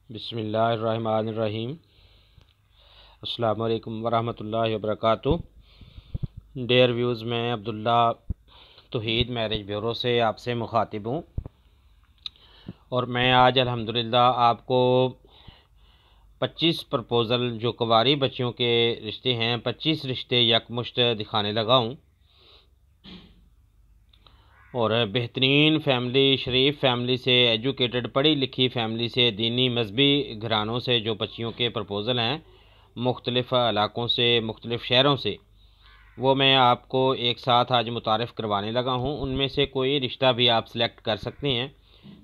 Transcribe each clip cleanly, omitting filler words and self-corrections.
बिस्मिल्लाहिर्रहमानिर्रहीम। अस्सलामु अलैकुम वरहमतुल्लाहि वबरकातुहू। डेयर व्यूज़, मैं अब्दुल्ला तौहीद मैरिज ब्यूरो से आपसे मुखातिब हूँ और मैं आज अल्हम्दुलिल्लाह आपको 25 प्रपोज़ल जो कुंवारी बच्चियों के रिश्ते हैं 25 रिश्ते यकमुश्त दिखाने लगा हूँ और बेहतरीन फैमिली, शरीफ फैमिली से, एजुकेटेड पढ़ी लिखी फैमिली से, दीनी मजहबी घरानों से जो बच्चियों के प्रपोज़ल हैं मुख्तलिफ़ इलाक़ों से, मुख्तलिफ़ शहरों से, वो मैं आपको एक साथ आज मुतारफ़ करवाने लगा हूँ। उनमें से कोई रिश्ता भी आप सेलेक्ट कर सकते हैं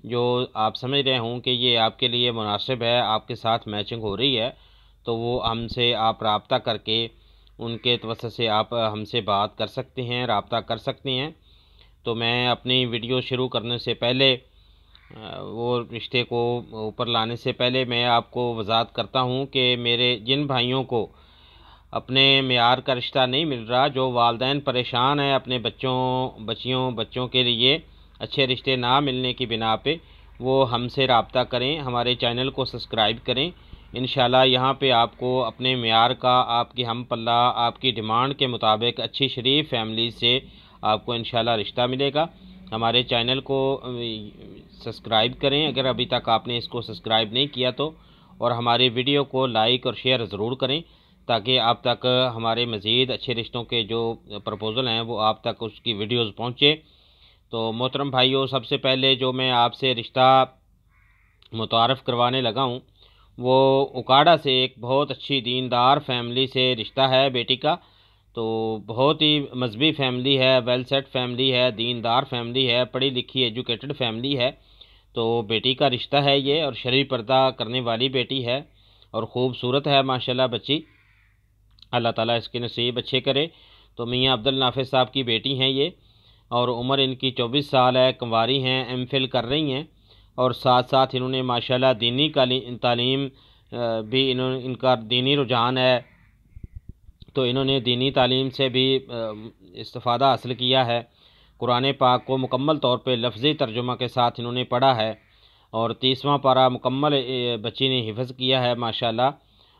जो आप समझ रहे हों कि ये आपके लिए मुनासिब है, आपके साथ मैचिंग हो रही है, तो वो हमसे आप रब्ता करके उनके तवस्सुत से आप हमसे बात कर सकते हैं, रब्ता कर सकते हैं। तो मैं अपनी वीडियो शुरू करने से पहले वो रिश्ते को ऊपर लाने से पहले मैं आपको वजाहत करता हूँ कि मेरे जिन भाइयों को अपने मेयार का रिश्ता नहीं मिल रहा, जो वालिदैन परेशान हैं अपने बच्चों के लिए अच्छे रिश्ते ना मिलने की बिना पे, वो हमसे रब्ता करें, हमारे चैनल को सब्सक्राइब करें। इंशाल्लाह यहाँ पे आपको अपने मेयार का, आपकी हम पल्ला, आपकी डिमांड के मुताबिक अच्छी शरीफ फैमिली से आपको इंशाल्लाह रिश्ता मिलेगा। हमारे चैनल को सब्सक्राइब करें अगर अभी तक आपने इसको सब्सक्राइब नहीं किया तो, और हमारी वीडियो को लाइक और शेयर ज़रूर करें ताकि आप तक हमारे मज़ीद अच्छे रिश्तों के जो प्रपोज़ल हैं वो आप तक उसकी वीडियोज़ पहुँचे। तो मोहतरम भाइयों, सबसे पहले जो मैं आपसे रिश्ता मुतारफ़ करवाने लगा हूँ वो उकाड़ा से एक बहुत अच्छी दीनदार फैमिली से रिश्ता है बेटी का। तो बहुत ही मजहबी फैमिली है, वेल सेट फैमिली है, दीनदार फैमिली है, पढ़ी लिखी एजुकेटेड फैमिली है। तो बेटी का रिश्ता है ये और शरई पर्दा करने वाली बेटी है और ख़ूबसूरत है माशाल्लाह बच्ची। अल्लाह ताला इसके नसीब अच्छे करे। तो मियाँ अब्दुल नाफिस साहब की बेटी हैं ये और उम्र इनकी 24 साल है, कुंवारी हैं, एमफिल कर रही हैं और साथ साथ इन्होंने माशाल्लाह दीनी तालीम भी इनका दीनी रुझान है, तो इन्होंने दीनी तालीम से भी इस्तिफ़ादा हासिल किया है। कुरान पाक को मुकम्मल तौर पे लफ्ज़ी तर्जुमा के साथ इन्होंने पढ़ा है और 30वां पारा मुकम्मल बच्ची ने हिफ़्ज़ किया है माशाल्लाह।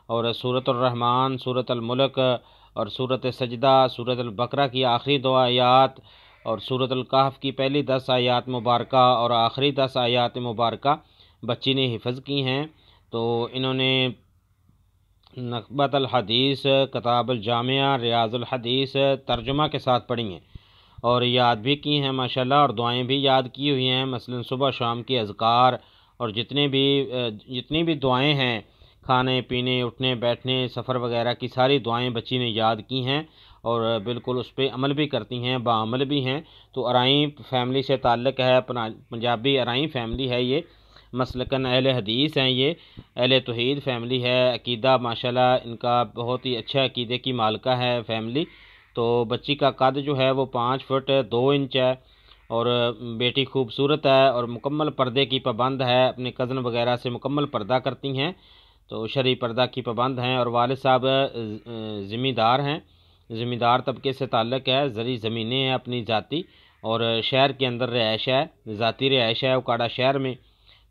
और सूरत रहमान, सूरत मुल्क और सूरत सजदा, सूरत बकरा की आखिरी 2 आयात और सूरत कहफ की पहली 10 आयात मुबारका और आखिरी 10 आयात मुबारका बच्ची ने हिफ़्ज़ की हैं। तो इन्होंने नक़बतुल हदीस, किताबुल जामिया, रियाज़ुल हदीस तर्जुमा के साथ पढ़ी हैं और याद भी की हैं माशाल्लाह, और दुआएं भी याद की हुई हैं, मसलन सुबह शाम की अज़कार और जितनी भी दुआएं हैं, खाने पीने, उठने बैठने, सफ़र वगैरह की सारी दुआएं बच्ची ने याद की हैं और बिल्कुल उस पर अमल भी करती हैं, बाअमल भी हैं। तो अराई फैमिली से ताल्लुक़ है, पंजाबी अराई फैमिली है ये, मसलकन अहले हदीस हैं ये, अहले तौहीद फैमिली है। अकीदा माशाल्लाह इनका बहुत ही अच्छा अकीदे की मालका है फैमिली। तो बच्ची का कद जो है वो 5 फुट 2 इंच है और बेटी खूबसूरत है और मुकम्मल पर्दे की पाबंद है, अपने कज़न वगैरह से मुकम्मल पर्दा करती हैं, तो शरई पर्दा की पाबंद हैं। और वालिद साहब ज़मींदार हैं, ज़मींदार तबके से ताल्लुक़ है, ज़री ज़मीनें हैं अपनी ज़ाती और शहर के अंदर रिहाइश है, ज़ाती रिहाइश है उकाड़ा शहर में।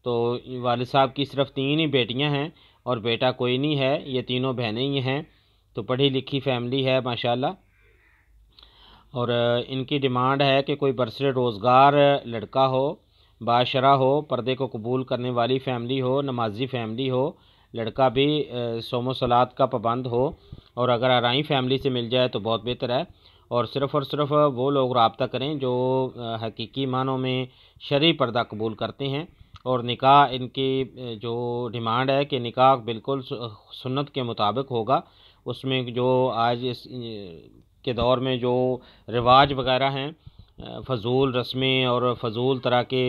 तो वालिद साहब की सिर्फ 3 ही बेटियां हैं और बेटा कोई नहीं है, ये तीनों बहनें ही हैं। तो पढ़ी लिखी फैमिली है माशाल्लाह। और इनकी डिमांड है कि कोई बरसरे रोज़गार लड़का हो, बाशरा हो, पर्दे को कबूल करने वाली फ़ैमिली हो, नमाजी फ़ैमिली हो, लड़का भी सोमो सलात का पाबंद हो, और अगर अराई फैमिली से मिल जाए तो बहुत बेहतर है। और सिर्फ़ वो लोग रब्ता करें जो हकीकी मानों में शरई पर्दा कबूल करते हैं। और निकाह इनकी जो डिमांड है कि निकाह बिल्कुल सुन्नत के मुताबिक होगा, उसमें जो आज इस के दौर में जो रिवाज वगैरह हैं, फ़जूल रस्में और फ़जूल तरह के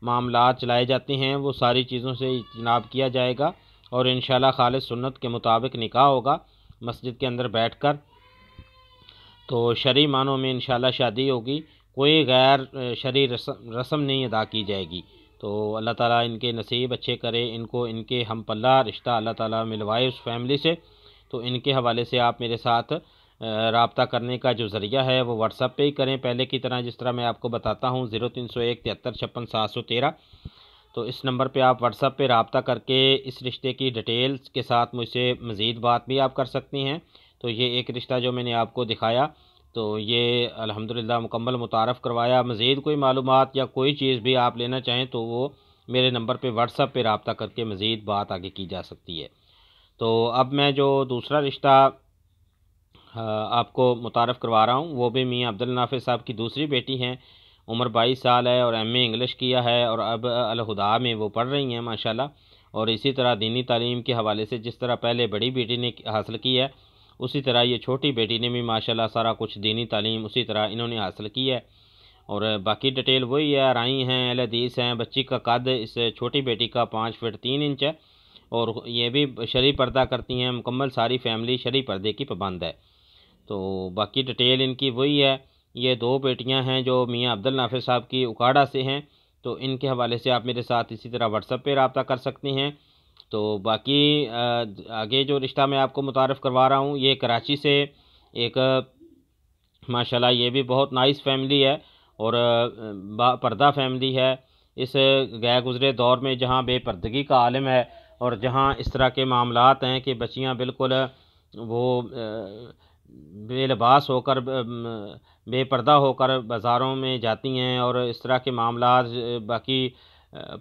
मामलात चलाए जाते हैं, वो सारी चीज़ों से इज्तनाब किया जाएगा और इंशाल्लाह खालिस सुन्नत के मुताबिक निकाह होगा मस्जिद के अंदर बैठकर। तो शरई मानों में इंशाल्लाह शादी होगी, कोई गैर शरई रस्म नहीं अदा की जाएगी। तो अल्लाह ताला इनके नसीब अच्छे करे, इनको इनके हम पल्ला रिश्ता अल्लाह ताला मिलवाए उस फैमिली से। तो इनके हवाले से आप मेरे साथ रब्ता करने का जो ज़रिया है वो व्हाट्सएप पे ही करें, पहले की तरह जिस तरह मैं आपको बताता हूँ 0301 73 56 713। तो इस नंबर पे आप व्हाट्सएप पे रब्ता करके इस रिश्ते की डिटेल्स के साथ मुझसे मज़ीद बात भी आप कर सकती हैं। तो ये एक रिश्ता जो मैंने आपको दिखाया, तो ये अल्हम्दुलिल्लाह मुकम्मल मुतारफ़ करवाया। मज़ीद कोई मालूमात या कोई चीज़ भी आप लेना चाहें तो वो मेरे नंबर पे व्हाट्सएप पे रब्ता करके मज़ीद बात आगे की जा सकती है। तो अब मैं जो दूसरा रिश्ता आपको मुतारफ़ करवा रहा हूँ, वो भी मियाँ अब्दुल नाफिज़ साहब की दूसरी बेटी हैं। उम्र 22 साल है और एमए इंग्लिश किया है और अब अल हुदा में वो पढ़ रही हैं माशाल्लाह। और इसी तरह दीनी तालीम के हवाले से जिस तरह पहले बड़ी बेटी ने हासिल की है, उसी तरह ये छोटी बेटी ने भी माशाल्लाह सारा कुछ दीनी तालीम उसी तरह इन्होंने हासिल की है। और बाकी डिटेल वही है, राई हैं, अहले हदीस हैं। बच्ची का कद इस छोटी बेटी का 5 फीट 3 इंच है और ये भी शरई पर्दा करती हैं। मुकम्मल सारी फैमिली शरई पर्दे की पाबंद है। तो बाकी डिटेल इनकी वही है। ये दो बेटियां हैं जो मियाँ अब्दुल नाफिज़ साहब की उकाड़ा से हैं। तो इनके हवाले से आप मेरे साथ इसी तरह व्हाट्सएप पे रब्ता कर सकती हैं। तो बाकी आगे जो रिश्ता मैं आपको मुतारफ़ करवा रहा हूँ, ये कराची से एक माशाल्लाह ये भी बहुत नाइस फैमिली है और पर्दा फैमिली है। इस गए गुज़रे दौर में जहाँ बेपर्दगी का आलम है और जहाँ इस तरह के मामलात हैं कि बच्चियाँ बिल्कुल वो बेलिबास होकर बेपर्दा होकर बाज़ारों में जाती हैं और इस तरह के मामलात बाकी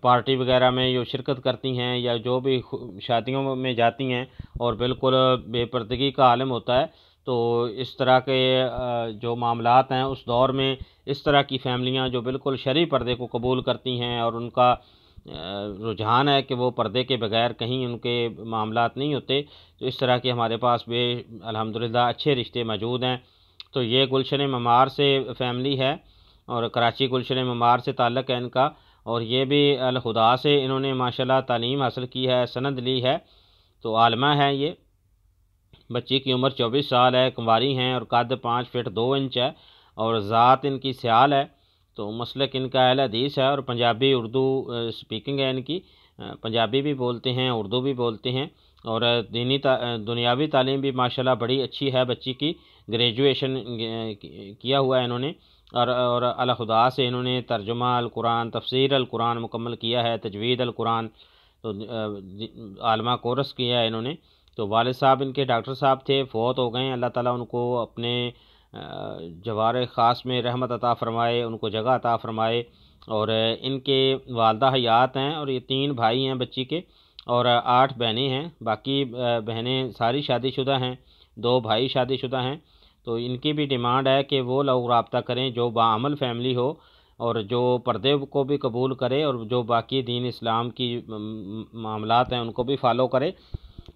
पार्टी वगैरह में जो शिरकत करती हैं या जो भी शादियों में जाती हैं और बिल्कुल बेपर्दगी का आलम होता है। तो इस तरह के जो मामलात हैं उस दौर में इस तरह की फ़ैमिलियाँ जो बिल्कुल शरई पर्दे को कबूल करती हैं और उनका रुझान है कि वो पर्दे के बगैर कहीं उनके मामलात नहीं होते। तो इस तरह के हमारे पास भी अल्हम्दुलिल्लाह अच्छे रिश्ते मौजूद हैं। तो ये गुलशन ममार से फ़ैमिली है और कराची गुलशन ममार से ताल्लुक़ है इनका। और ये भी अल खुदा से इन्होंने माशाल्लाह तालीम हासिल की है, सनद ली है। तो आलमा है ये। बच्ची की उम्र 24 साल है, कुंवारी हैं और कद 5 फीट 2 इंच है और ज़ात इनकी स्याल है। तो मसलक इनका अहले हदीस है और पंजाबी उर्दू स्पीकिंग है इनकी। पंजाबी भी बोलते हैं, उर्दू भी बोलते हैं और दुनियावी तालीम भी माशाल्लाह बड़ी अच्छी है बच्ची की। ग्रेजुएशन किया हुआ है इन्होंने और अल खुदा से इन्होंने तर्जुमा अल कुरान, तफसीर अल कुरान मुकम्मल किया है, तजवीद अल कुरान। तो आलमा कोर्स किया है इन्होंने। तो वालिद साहब इनके डॉक्टर साहब थे, फ़ौत हो गए। अल्लाह ताला उनको अपने जवार ख़ास में रहमत अता फ़रमाए, उनको जगह अता फ़रमाए। और इनके वालदा हयात हैं और ये 3 भाई हैं बच्ची के और 8 बहनें हैं। बाकी बहनें सारी शादीशुदा हैं, 2 भाई शादीशुदा हैं। तो इनकी भी डिमांड है कि वो लोग रब्ता करें जो बाअमल फ़ैमिली हो और जो पर्दे को भी कबूल करे और जो बाकी दीन इस्लाम की मामलात हैं उनको भी फ़ॉलो करे।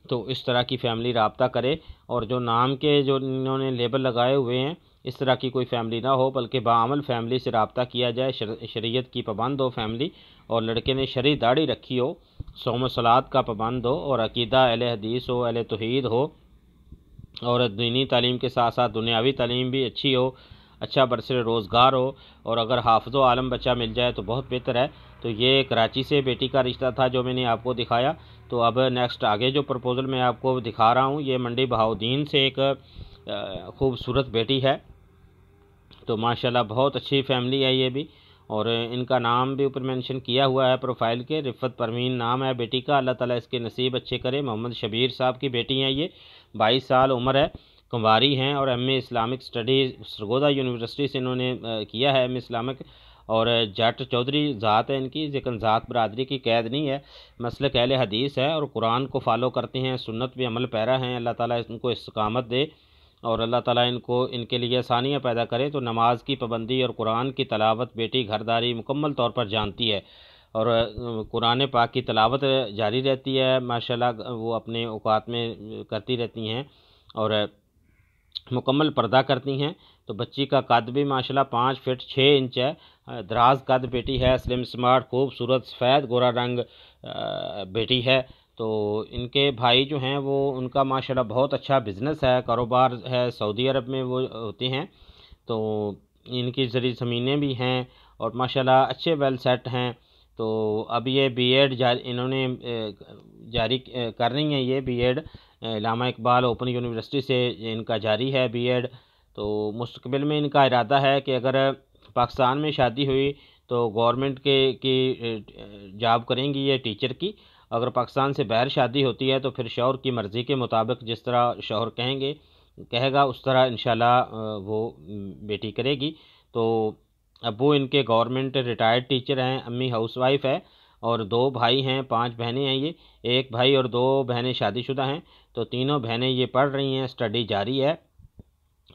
तो इस तरह की फ़ैमिली रब्ता करे और जो नाम के जो इन्होंने लेबल लगाए हुए हैं इस तरह की कोई फ़ैमिली ना हो, बल्कि बाअमल फ़ैमिली से रब्ता किया जाए। शरीयत की पाबंद हो फ़ैमिली और लड़के ने शरई दाढ़ी रखी हो, सौम सलात का पाबंद हो और अकीदा अहले हदीस हो, अहले तौहीद हो और दीनी तालीम के साथ साथ दुनियावी तालीम भी अच्छी हो, अच्छा बरसर रोज़गार हो और अगर हाफ़िज़ो आलम बच्चा मिल जाए तो बहुत बेहतर है। तो ये कराची से बेटी का रिश्ता था जो मैंने आपको दिखाया। तो अब नेक्स्ट आगे जो प्रपोज़ल मैं आपको दिखा रहा हूँ, ये मंडी बहाउद्दीन से एक ख़ूबसूरत बेटी है। तो माशाल्लाह बहुत अच्छी फ़ैमिली है ये भी और इनका नाम भी ऊपर मेंशन किया हुआ है प्रोफाइल के। रिफ़त परवीन नाम है बेटी का। अल्लाह ताला इसके नसीब अच्छे करे। मोहम्मद शबीर साहब की बेटी हैं ये, 22 साल उम्र है, कुंवारी हैं और MA Islamic studies Sargodha university से इन्होंने किया है एमए इस्लामिक। और जट चौधरी ज़ात है इनकी, लेकिन ज़ात बरादरी की कैद नहीं है। मसलक अहले हदीस है और कुरान को फ़ॉलो करते हैं, सुन्नत भी अमल पैरा हैं। अल्लाह ताला इनको इस्तकामत दे और अल्लाह ताला इनको इनके लिए आसानियाँ पैदा करे। तो नमाज की पाबंदी और कुरान की तलावत बेटी घरदारी मुकम्मल तौर पर जानती है और कुरान पाक की तलावत जारी रहती है माशाल्लाह। वो अपने औकात में करती रहती हैं और मुकम्मल पर्दा करती हैं। तो बच्ची का कद भी माशाल्लाह 5 फीट 6 इंच है। दराज कद बेटी है, स्लिम स्मार्ट खूबसूरत सफ़ेद गोरा रंग बेटी है। तो इनके भाई जो हैं वो उनका माशाल्लाह बहुत अच्छा बिज़नेस है, कारोबार है, सऊदी अरब में वो होते हैं। तो इनकी ज़री ज़मीनें भी हैं और माशाल्लाह अच्छे वेल सेट हैं। तो अब ये बीएड इन्होंने जारी कर रही हैं, ये बीएड अल्लामा इकबाल ओपन यूनिवर्सिटी से इनका जारी है बीएड। तो मुस्तकबिल में इनका इरादा है कि अगर पाकिस्तान में शादी हुई तो गवर्नमेंट के की जॉब करेंगी ये टीचर की। अगर पाकिस्तान से बाहर शादी होती है तो फिर शौहर की मर्ज़ी के मुताबिक जिस तरह शौहर कहेगा उस तरह इंशाल्लाह वो बेटी करेगी। तो अब्बू इनके गवर्नमेंट रिटायर्ड टीचर हैं, अम्मी हाउसवाइफ है और 2 भाई हैं, 5 बहनें हैं ये। एक भाई और 2 बहनें शादीशुदा हैं। तो तीनों बहनें ये पढ़ रही हैं, स्टडी जारी है।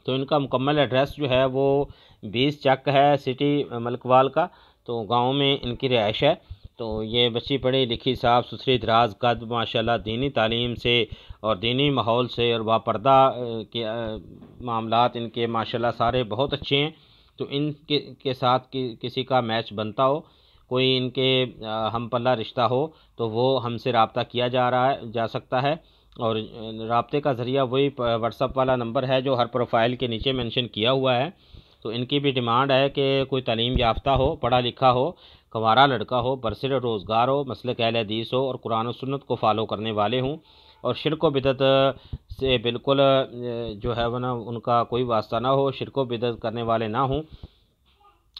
तो इनका मुकम्मल एड्रेस जो है वो 20 चक है, सिटी मलकवाल का। तो गांव में इनकी रिहाइश है। तो ये बच्ची पढ़ी लिखी, साफ़ सुथरी, दराज कद, माशाल्लाह दीनी तालीम से और दीनी माहौल से और वापर्दा के मामलात इनके माशाल्लाह सारे बहुत अच्छे हैं। तो इनके के साथ किसी का मैच बनता हो, कोई इनके हम पल्ला रिश्ता हो, तो वो हमसे रब्ता किया जा सकता है। और राब्ते का ज़रिया वही व्हाट्सअप वाला नंबर है जो हर प्रोफाइल के नीचे मेंशन किया हुआ है। तो इनकी भी डिमांड है कि कोई तालीम याफ्ता हो, पढ़ा लिखा हो, कंवारा लड़का हो, बरसर रोज़गार हो, मसलक अहले हदीस हो और कुरान और सुन्नत को फॉलो करने वाले हों और शिरक व बिदअत से बिल्कुल जो है वो ना उनका कोई वास्ता ना हो, शिरक व बिदअत करने वाले ना हों।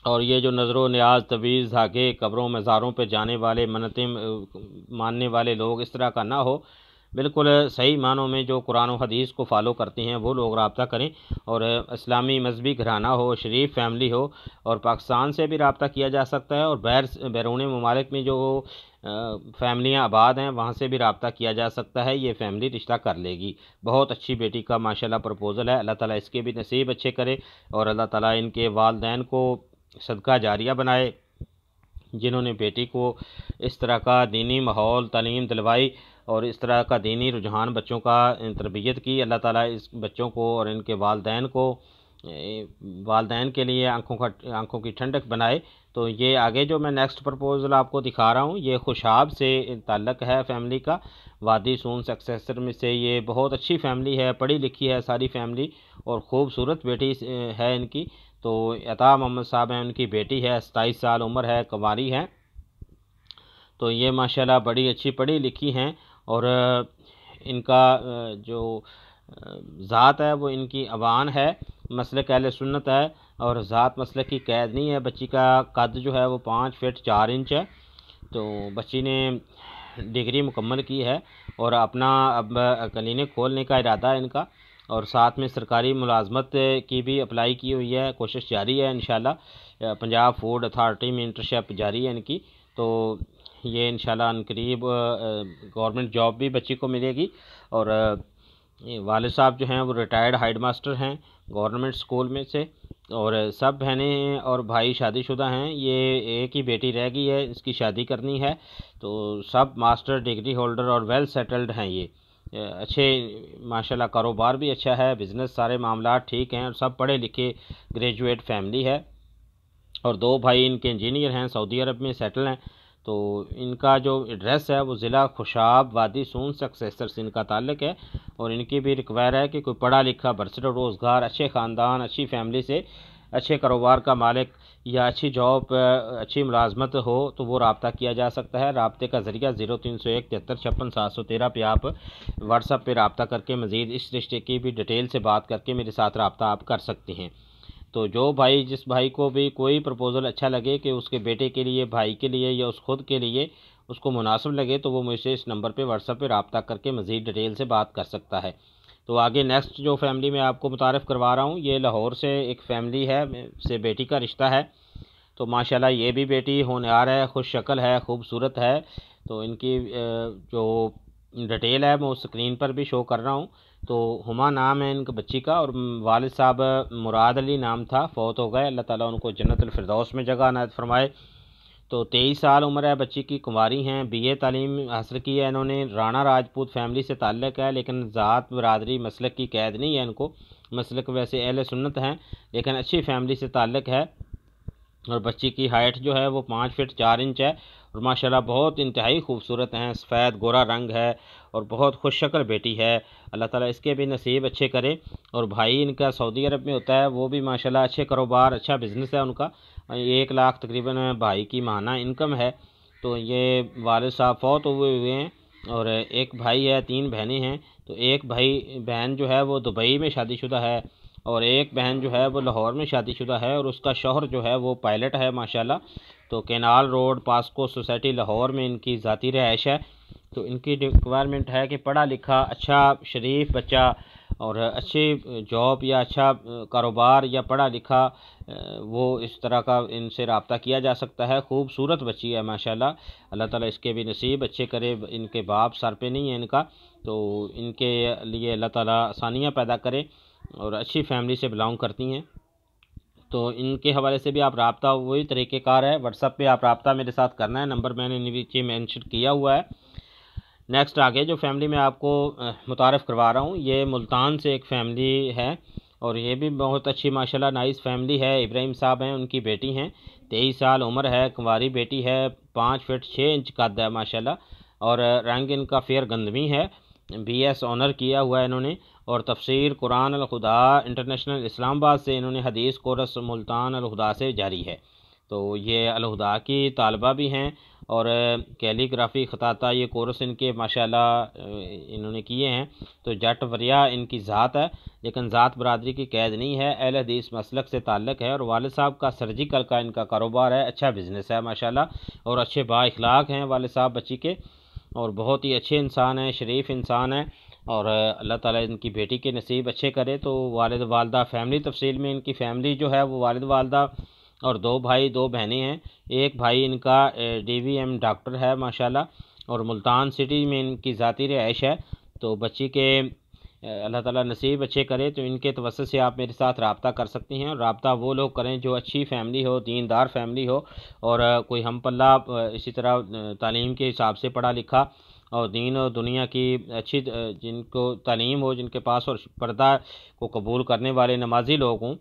और ये जो नज़र न्याज, तवीज़, धागे, कब्रों मज़ारों पे जाने वाले, मन्नतें मानने वाले लोग इस तरह का ना हो। बिल्कुल सही मानों में जो कुरान और हदीस को फॉलो करते हैं वो लोग रब्ता करें। और इस्लामी मजहबी घराना हो, शरीफ फैमिली हो। और पाकिस्तान से भी रब्ता किया जा सकता है और बैरून ममालिक में जो फैमिलियाँ आबाद हैं वहाँ से भी रब्ता किया जा सकता है। ये फैमिली रिश्ता कर लेगी। बहुत अच्छी बेटी का माशाल्लाह प्रपोज़ल है। अल्लाह ताला इसके भी नसीब अच्छे करे और अल्लाह ताला इनके वालदैन को सदका जारिया बनाए, जिन्होंने बेटी को इस तरह का दीनी माहौल तालीम दिलवाई और इस तरह का दीनी रुझान बच्चों का तरबियत की। अल्लाह ताला इस बच्चों को और इनके वालदैन के लिए आंखों की ठंडक बनाए। तो ये आगे जो मैं नेक्स्ट प्रपोज़ल आपको दिखा रहा हूँ ये खुशाब से ताल्लुक़ है फैमिली का। वादी सून सक्सेसर में से ये बहुत अच्छी फैमिली है, पढ़ी लिखी है सारी फैमिली और ख़ूबसूरत बेटी है इनकी। तो अता मोहम्मद साहब हैं, उनकी बेटी है, 27 साल उम्र है, कुंवारी है। तो ये माशाल्लाह बड़ी अच्छी पढ़ी लिखी हैं और इनका जो ज़ात है वो इनकी अवान है, मसलक अहले सुन्नत है और ज़ात मसलक की कैद नहीं है। बच्ची का कद जो है वो 5 फीट 4 इंच है। तो बच्ची ने डिग्री मुकम्मल की है और अपना अब क्लिनिक खोलने का इरादा है इनका और साथ में सरकारी मुलाजमत की भी अप्लाई की हुई है, कोशिश जारी है इंशाल्लाह। पंजाब फूड अथॉरिटी में इंटर्नशिप जारी है इनकी। तो ये इंशाल्लाह अनकरीब गवर्नमेंट जॉब भी बच्ची को मिलेगी। और वालिद साहब जो हैं वो रिटायर्ड हेड मास्टर हैं गवर्नमेंट स्कूल में से और सब बहनें और भाई शादीशुदा हैं। ये एक ही बेटी रह गई है, इसकी शादी करनी है। तो सब मास्टर डिग्री होल्डर और वेल सेटल्ड हैं। ये अच्छे माशाल्लाह कारोबार भी अच्छा है, बिज़नेस सारे मामला ठीक हैं और सब पढ़े लिखे ग्रेजुएट फैमिली है। और 2 भाई इनके इंजीनियर हैं, सऊदी अरब में सेटल हैं। तो इनका जो एड्रेस है वो ज़िला खुशाब वादी सून सक्सेसर से इनका ताल्लुक़ है। और इनकी भी रिक्वायर है कि कोई पढ़ा लिखा बरसर रोज़गार, अच्छे ख़ानदान, अच्छी फैमिली से, अच्छे कारोबार का मालिक या अच्छी जॉब, अच्छी मुलाजमत हो तो वो रब्ता किया जा सकता है। रब्ते का ज़रिया 0301 73 56 713 पे आप व्हाट्सअप पे रब्ता करके मज़ीद इस रिश्ते की भी डिटेल से बात करके मेरे साथ रब्ता आप कर सकते हैं। तो जो भाई जिस भाई को भी कोई प्रपोज़ल अच्छा लगे कि उसके बेटे के लिए, भाई के लिए या उस खुद के लिए उसको मुनासिब लगे तो वो मुझसे इस नंबर पे व्हाट्सएप पे रब्ता करके मज़ीद डिटेल से बात कर सकता है। तो आगे नेक्स्ट जो फैमिली मैं आपको मुतारफ़ करवा रहा हूँ ये लाहौर से एक फ़ैमिली है से बेटी का रिश्ता है। तो माशाल्लाह ये भी बेटी होनहार है, खुश शक्ल है, खूबसूरत है। तो इनकी जो डिटेल है मैं उस स्क्रीन पर भी शो कर रहा हूँ। तो हुमा नाम है इनके बच्ची का और वालिद साहब मुराद अली नाम था, फ़ौत हो गए। अल्लाह ताला उनको जन्नतुल फिरदौस में जगह अनायत फरमाए। तो 23 साल उम्र है बच्ची की, कुंवारी हैं, BA तालीम हासिल की है इन्होंने। राणा राजपूत फैमिली से ताल्लुक़ है लेकिन ज़ात बरादरी मसलक की कैद नहीं है इनको। मसलक वैसे अहले सुन्नत हैं लेकिन अच्छी फैमिली से ताल्लुक़ है। और बच्ची की हाइट जो है वो 5 फीट 4 इंच है और माशाल्लाह बहुत इंतहाई खूबसूरत हैं, सफ़ेद गोरा रंग है और बहुत खुश शक्ल बेटी है। अल्लाह ताला इसके भी नसीब अच्छे करे। और भाई इनका सऊदी अरब में होता है, वो भी माशाल्लाह अच्छे कारोबार, अच्छा बिज़नेस है उनका। 1 लाख तकरीबन भाई की माहाना इनकम है। तो ये वालिद साहब फ़ौत हुए हैं और एक भाई है, 3 बहनें हैं। तो एक बहन जो है वो दुबई में शादीशुदा है और एक बहन जो है वो लाहौर में शादीशुदा है और उसका शौहर जो है वो पायलट है माशाल्लाह। तो canal road POCSO society Lahore में इनकी ज़ाती रहायश है। तो इनकी रिक्वायरमेंट है कि पढ़ा लिखा अच्छा शरीफ बच्चा और अच्छी जॉब या अच्छा कारोबार या पढ़ा लिखा वो इस तरह का इनसे रब्ता किया जा सकता है। खूबसूरत बच्ची है माशाल्लाह, अल्लाह ताला इसके भी नसीब अच्छे करे। इनके बाप सर पे नहीं है इनका, तो इनके लिए अल्लाह ताला आसानियाँ पैदा करे और अच्छी फैमिली से बिलोंग करती हैं। तो इनके हवाले से भी आप रब्ता वही तरीक़ेकार है, व्हाट्सअप पे आप रब्ता मेरे साथ करना है, नंबर मैंने नीचे मेंशन किया हुआ है। नेक्स्ट आगे जो फैमिली मैं आपको मुतारफ़ करवा रहा हूँ, ये मुल्तान से एक फ़ैमिली है और ये भी बहुत अच्छी माशाल्लाह नाइस फैमिली है। इब्राहिम साहब हैं, उनकी बेटी हैं, 23 साल उम्र है, कुंवारी बेटी है, 5 फीट 6 इंच कद है माशाल्लाह और रंग इनका फेयर गंदमी है। BS ऑनर किया हुआ है इन्होंने और तफसीर कुरान अल खुदा इंटरनेशनल इस्लामाबाद से इन्होंने हदीस कोर्स मुल्तान अल खुदा से जारी है। तो ये अल खुदा की तालबा भी हैं और कैलीग्राफी ख़ताता ये कोर्स इनके माशाल्लाह इन्होंने किए हैं। तो जट वरिया इनकी ज़ात है, लेकिन ज़ात बरादरी की कैद नहीं है, अहले हदीस मसलक से ताल्लुक़ है और वालिद साहब का सर्जिकल का इनका कारोबार है, अच्छा बिज़नेस है माशाल्लाह और अच्छे बाइखलाक हैं वालिद साहब बच्ची के और बहुत ही अच्छे इंसान हैं, शरीफ इंसान हैं और अल्लाह ताला इनकी बेटी के नसीब अच्छे करे। तो वालिद वालदा फ़ैमिली तफसील में इनकी फ़ैमिली जो है वो वालिद वालदा और 2 भाई 2 बहनें हैं। एक भाई इनका DVM डॉक्टर है माशाल्लाह और मुल्तान सिटी में इनकी ज़ाती रहायश है। तो बच्ची के अल्लाह ताला नसीब अच्छे करे, तो इनके तवस्सुत से आप मेरे साथ रब्ता कर सकती हैं और रब्ता वो लोग करें जो अच्छी फ़ैमिली हो, दीनदार फ़ैमिली हो और कोई हम पल्ला इसी तरह तालीम के हिसाब से पढ़ा लिखा और दीन और दुनिया की अच्छी जिनको तालीम हो, जिनके पास और पर्दा को कबूल करने वाले नमाजी लोग हों,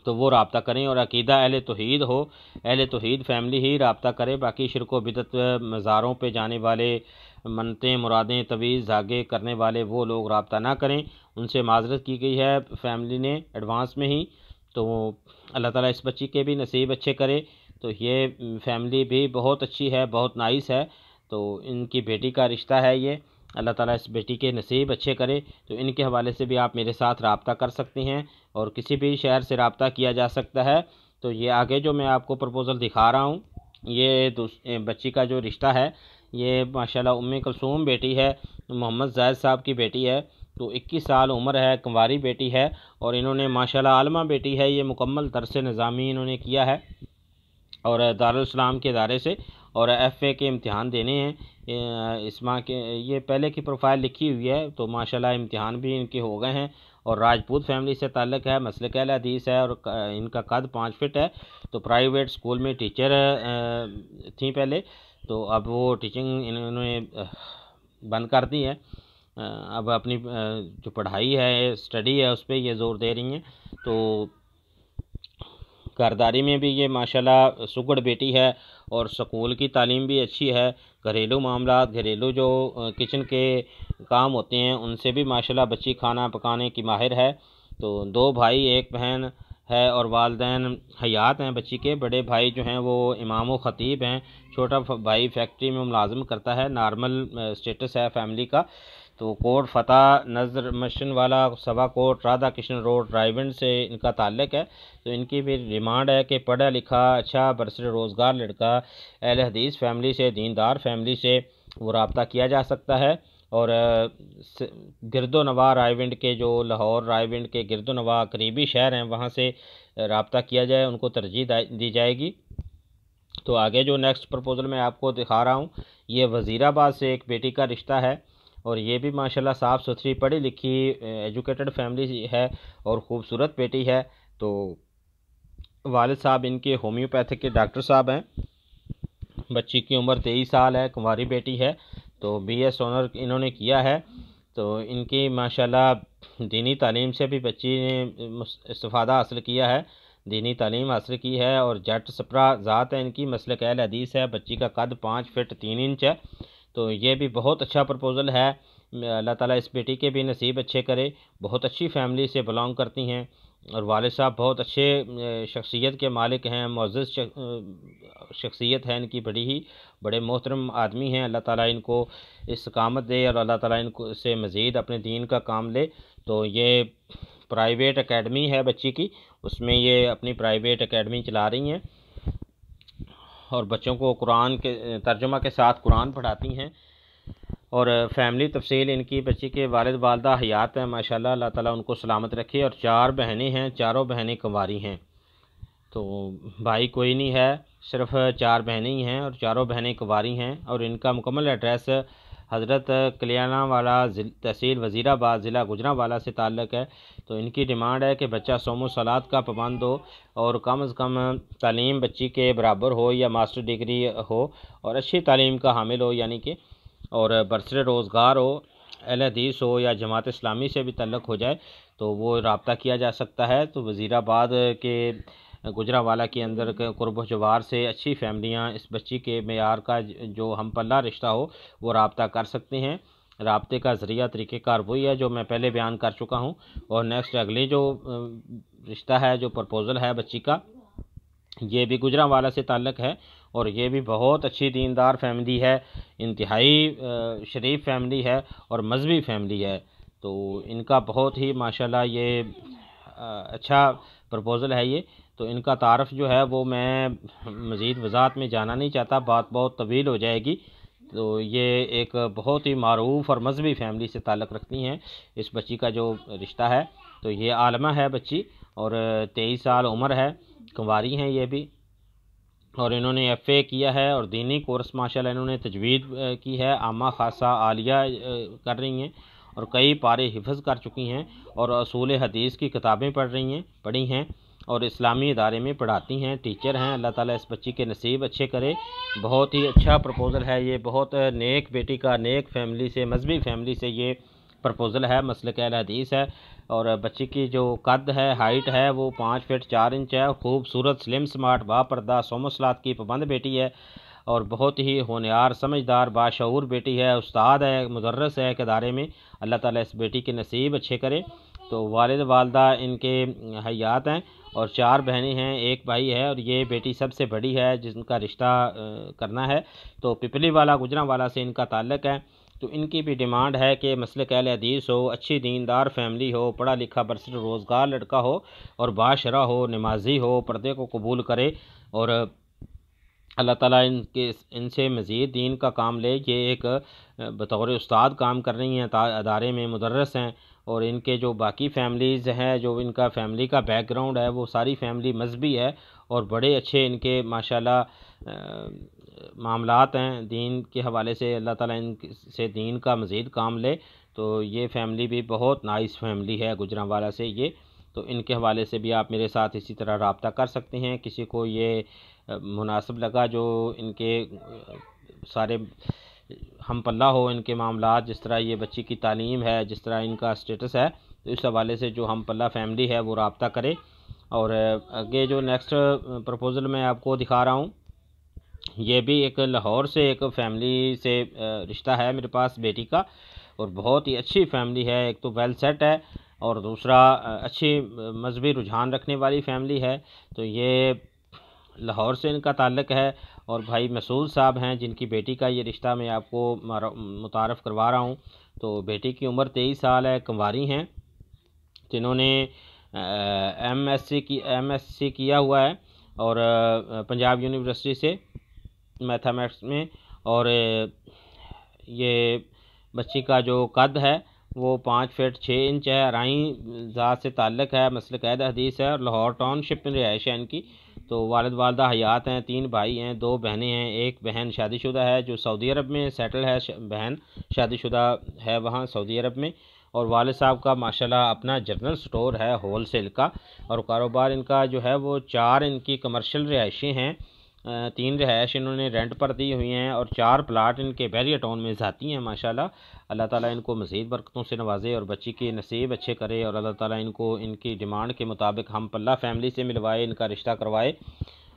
तो वो रब्ता करें और अकीदा अहले तौहीद हो, अहले तौहीद फैमिली ही रब्ता करे। बाकी शिरक व बिदअत मज़ारों पे जाने वाले, मन्नतें मुरादें तवीज़ धागे करने वाले वो लोग रब्ता ना करें, उनसे माज़रत की गई है फैमिली ने एडवांस में ही। तो अल्लाह ताला इस बच्ची के भी नसीब अच्छे करे। तो ये फैमिली भी बहुत अच्छी है, बहुत नाइस है। तो इनकी बेटी का रिश्ता है ये, अल्लाह ताला इस बेटी के नसीब अच्छे करे। तो इनके हवाले से भी आप मेरे साथ रब्ता कर सकती हैं और किसी भी शहर से रब्ता किया जा सकता है। तो ये आगे जो मैं आपको प्रपोज़ल दिखा रहा हूँ, ये बच्ची का जो रिश्ता है ये माशाल्लाह उम्मे कुलसूम बेटी है, मोहम्मद ज़ाहिद साहब की बेटी है। तो 21 साल उम्र है, कुंवारी बेटी है और इन्होंने माशाल्लाह आलिमा बेटी है, ये मुकम्मल दर्स निज़ामी इन्होंने किया है और दारुल इस्लाम के इदारे से और FA के इम्तिहान देने हैं। इसमा के ये पहले की प्रोफाइल लिखी हुई है, तो माशाल्लाह इम्तिहान भी इनके हो गए हैं और राजपूत फैमिली से ताल्लुक़ है, मसलक अहले हदीस है और इनका कद 5 फीट है। तो प्राइवेट स्कूल में टीचर थी पहले, तो अब वो टीचिंग इन्होंने बंद कर दी है। अब अपनी जो पढ़ाई है, स्टडी है, उस पर ये ज़ोर दे रही हैं। तो घरदारी में भी ये माशाल्लाह सुगड़ बेटी है और स्कूल की तालीम भी अच्छी है। घरेलू मामलात, घरेलू जो किचन के काम होते हैं उनसे भी माशाल्लाह बच्ची खाना पकाने की माहिर है। तो 2 भाई 1 बहन है और वालदैन हयात हैं बच्ची के। बड़े भाई जो हैं वो इमाम व ख़तीब हैं, छोटा भाई फैक्ट्री में मुलाजिम करता है। नॉर्मल स्टेटस है फैमिली का। तो कोट फ़तेह नज़र मशन वाला सभा कोट राधा कृष्ण रोड रायविंड से इनका ताल्लुक़ है। तो इनकी भी डिमांड है कि पढ़ा लिखा अच्छा बरसर रोज़गार लड़का अहले हदीस फैमिली से, दीनदार फैमिली से वो रब्ता किया जा सकता है और गिरदो नवा रायविंड के, जो लाहौर रायविंड के गिरदो नवा करीबी शहर हैं, वहाँ से रब्ता किया जाए, उनको तरजीह दी जाएगी। तो आगे जो नेक्स्ट प्रपोज़ल मैं आपको दिखा रहा हूँ, ये वज़ीराबाद से एक बेटी का रिश्ता है और ये भी माशाल्लाह साफ़ सुथरी पढ़ी लिखी एजुकेटेड फैमिली है और ख़ूबसूरत बेटी है। तो वालिद साहब इनके होम्योपैथिक के डॉक्टर साहब हैं। बच्ची की उम्र 23 साल है, कुंवारी बेटी है। तो BS ऑनर इन्होंने किया है। तो इनकी माशाल्लाह दीनी तालीम से भी बच्ची ने इस्तिफ़ादा हासिल किया है, दीनी तालीम हासिल की है और जट सपरा ज़ात है इनकी, मसलक अहले हदीस है। बच्ची का कद 5 फीट 3 इंच है। तो ये भी बहुत अच्छा प्रपोज़ल है। अल्लाह ताला इस बेटी के भी नसीब अच्छे करे। बहुत अच्छी फैमिली से बिलोंग करती हैं और वालिद साहब बहुत अच्छे शख्सियत के मालिक हैं, मुअज़्ज़ज़ शख्सियत है इनकी, बड़े मोहतरम आदमी हैं। अल्लाह ताला इनको इस्तकामत दे और अल्लाह ताला इनको से मज़ीद अपने दीन का काम ले। तो ये प्राइवेट एकेडमी है बच्ची की, उसमें ये अपनी प्राइवेट एकेडमी चला रही हैं। और बच्चों को कुरान के तर्जुमा के साथ कुरान पढ़ाती हैं। और फ़ैमिली तफसील इनकी बच्ची के वालिद वालदा हयात हैं माशाल्लाह, अल्लाह ताला उनको सलामत रखे। और 4 बहनें हैं, चारों बहनें कुंवारी हैं, तो भाई कोई नहीं है, सिर्फ 4 बहनें ही हैं और चारों बहनें कुंवारी हैं। और इनका मुकम्मल एड्रेस हज़रत कलियाना वाला तहसील वज़ीराबाद ज़िला गुजरांवाला से ताल्लुक़ है। तो इनकी डिमांड है कि बच्चा सोमो सलात का पाबंद हो और कम से कम तालीम बच्ची के बराबर हो या मास्टर डिग्री हो और अच्छी तालीम का हामिल हो, यानी कि और बरसरे रोज़गार हो, अहले हदीस हो या जमात इस्लामी से भी तल्लुक़ हो जाए तो वो रब्ता किया जा सकता है। तो वज़ीराबाद के गुजरांवाला के अंदर के कुर्ब जवार से अच्छी फैमिलियाँ इस बच्ची के मेयार का जो हम पल्ला रिश्ता हो वो रब्ता कर सकते हैं। राब्ते का ज़रिया तरीक़ेकार वही है जो मैं पहले बयान कर चुका हूँ। और नेक्स्ट अगली जो रिश्ता है, जो प्रपोज़ल है बच्ची का, ये भी गुजरांवाला से ताल्लुक़ है और ये भी बहुत अच्छी दीनदार फैमिली है, इंतहाई शरीफ फैमिली है और मजहबी फैमिली है। तो इनका बहुत ही माशाल्लाह ये अच्छा प्रपोज़ल है ये। तो इनका तारफ़ जो है वो मैं मज़ीद वज़ाहत में जाना नहीं चाहता, बात बहुत तवील हो जाएगी। तो ये एक बहुत ही मारूफ़ और मजहबी फैमिली से ताल्लुक़ रखती हैं इस बच्ची का जो रिश्ता है। तो ये आलमा है बच्ची और 23 साल उम्र है, कुंवारी हैं ये भी। और इन्होंने FA किया है और दीनी कोर्स माशाल्लाह इन्होंने तजवीद की है, आमा खासा आलिया कर रही हैं और कई पारे हिफ़्ज़ कर चुकी हैं और असूल हदीस की किताबें पढ़ी हैं और इस्लामी इदारे में पढ़ाती हैं, टीचर हैं। अल्लाह ताला इस बच्ची के नसीब अच्छे करे। बहुत ही अच्छा प्रपोज़ल है ये, बहुत नेक बेटी का, नेक फैमिली से, मजहबी फैमिली से ये प्रपोज़ल है, मसलक अहले हदीस है। और बच्ची की जो कद है, हाइट है, वो 5 फीट 4 इंच है। खूबसूरत स्लिम स्मार्ट बापर्दा सोमो सलात की पाबंद बेटी है और बहुत ही होनहार समझदार बाशऊर बेटी है, उस्ताद है, मुदर्रिस है एक इदारे में। अल्लाह ताला इस बेटी के नसीब अच्छे करे। तो वालिद वालदा इनके हयात हैं और 4 बहनें हैं, 1 भाई है और ये बेटी सबसे बड़ी है जिनका रिश्ता करना है। तो पिपली वाला गुजरांवाला से इनका ताल्लुक़ है। तो इनकी भी डिमांड है कि मसलक अहले हदीस हो, अच्छी दीनदार फैमिली हो, पढ़ा लिखा बरसर रोज़गार लड़का हो और बाशरा हो, नमाजी हो, पर्दे को कबूल करे और अल्लाह ताला इनसे मज़ीद दीन का काम ले। ये एक बतौर उस्ताद काम कर रही हैं, अदारे में मुदर्रिस हैं। और इनके जो बाकी फैमिलीज़ हैं, जो इनका फैमिली का बैकग्राउंड है, वो सारी फैमिली मजहबी है और बड़े अच्छे इनके माशाल्लाह मामलात हैं दीन के हवाले से। अल्लाह ताला इनसे दीन का मज़ीद काम ले। तो ये फैमिली भी बहुत नाइस फैमिली है गुजरांवाला से ये। तो इनके हवाले से भी आप मेरे साथ इसी तरह रब्ता कर सकते हैं। किसी को ये मुनासिब लगा, जो इनके सारे हम पल्ला हो इनके मामलात, जिस तरह ये बच्ची की तालीम है, जिस तरह इनका स्टेटस है, तो इस हवाले से जो हम पल्ला फैमिली है वो रब्ता करे। और आगे जो नेक्स्ट प्रपोज़ल मैं आपको दिखा रहा हूँ, ये भी एक लाहौर से एक फैमिली से रिश्ता है मेरे पास बेटी का और बहुत ही अच्छी फैमिली है। एक तो वेल सेट है और दूसरा अच्छी मजहबी रुझान रखने वाली फैमिली है। तो ये लाहौर से इनका ताल्लुक़ है और भाई मसूद साहब हैं जिनकी बेटी का ये रिश्ता मैं आपको मुतारफ़ करवा रहा हूँ। तो बेटी की उम्र 23 साल है, कुंवारी हैं, जिन्होंने MSc किया हुआ है और पंजाब यूनिवर्सिटी से मैथमेटिक्स में। और ये बच्ची का जो कद है वो 5 फीट 6 इंच है, अराई ज़ात से ताल्लुक़ है, मसलक अहले हदीस है और लाहौर टाउनशिप में रिहाइश है इनकी। तो वालिद वालदा हयात हैं, 3 भाई हैं, 2 बहनें हैं, 1 बहन शादीशुदा है जो सऊदी अरब में सेटल है, बहन शादीशुदा है वहाँ सऊदी अरब में। और वालिद साहब का माशाल्लाह अपना जनरल स्टोर है होल सेल का और कारोबार इनका जो है वो 4 इनकी कमर्शियल रिहाइशें हैं, 3 रिहाइश इन्होंने रेंट पर दी हुई हैं और 4 प्लाट इनके बैरिया टाउन में ज़ाती हैं माशाल्लाह। अल्लाह ताला इनको मज़ीद बरकतों से नवाजे और बच्ची के नसीब अच्छे करे और अल्लाह ताला इनको इनकी डिमांड के मुताबिक हम पल्ला फैमिली से मिलवाए, इनका रिश्ता करवाए।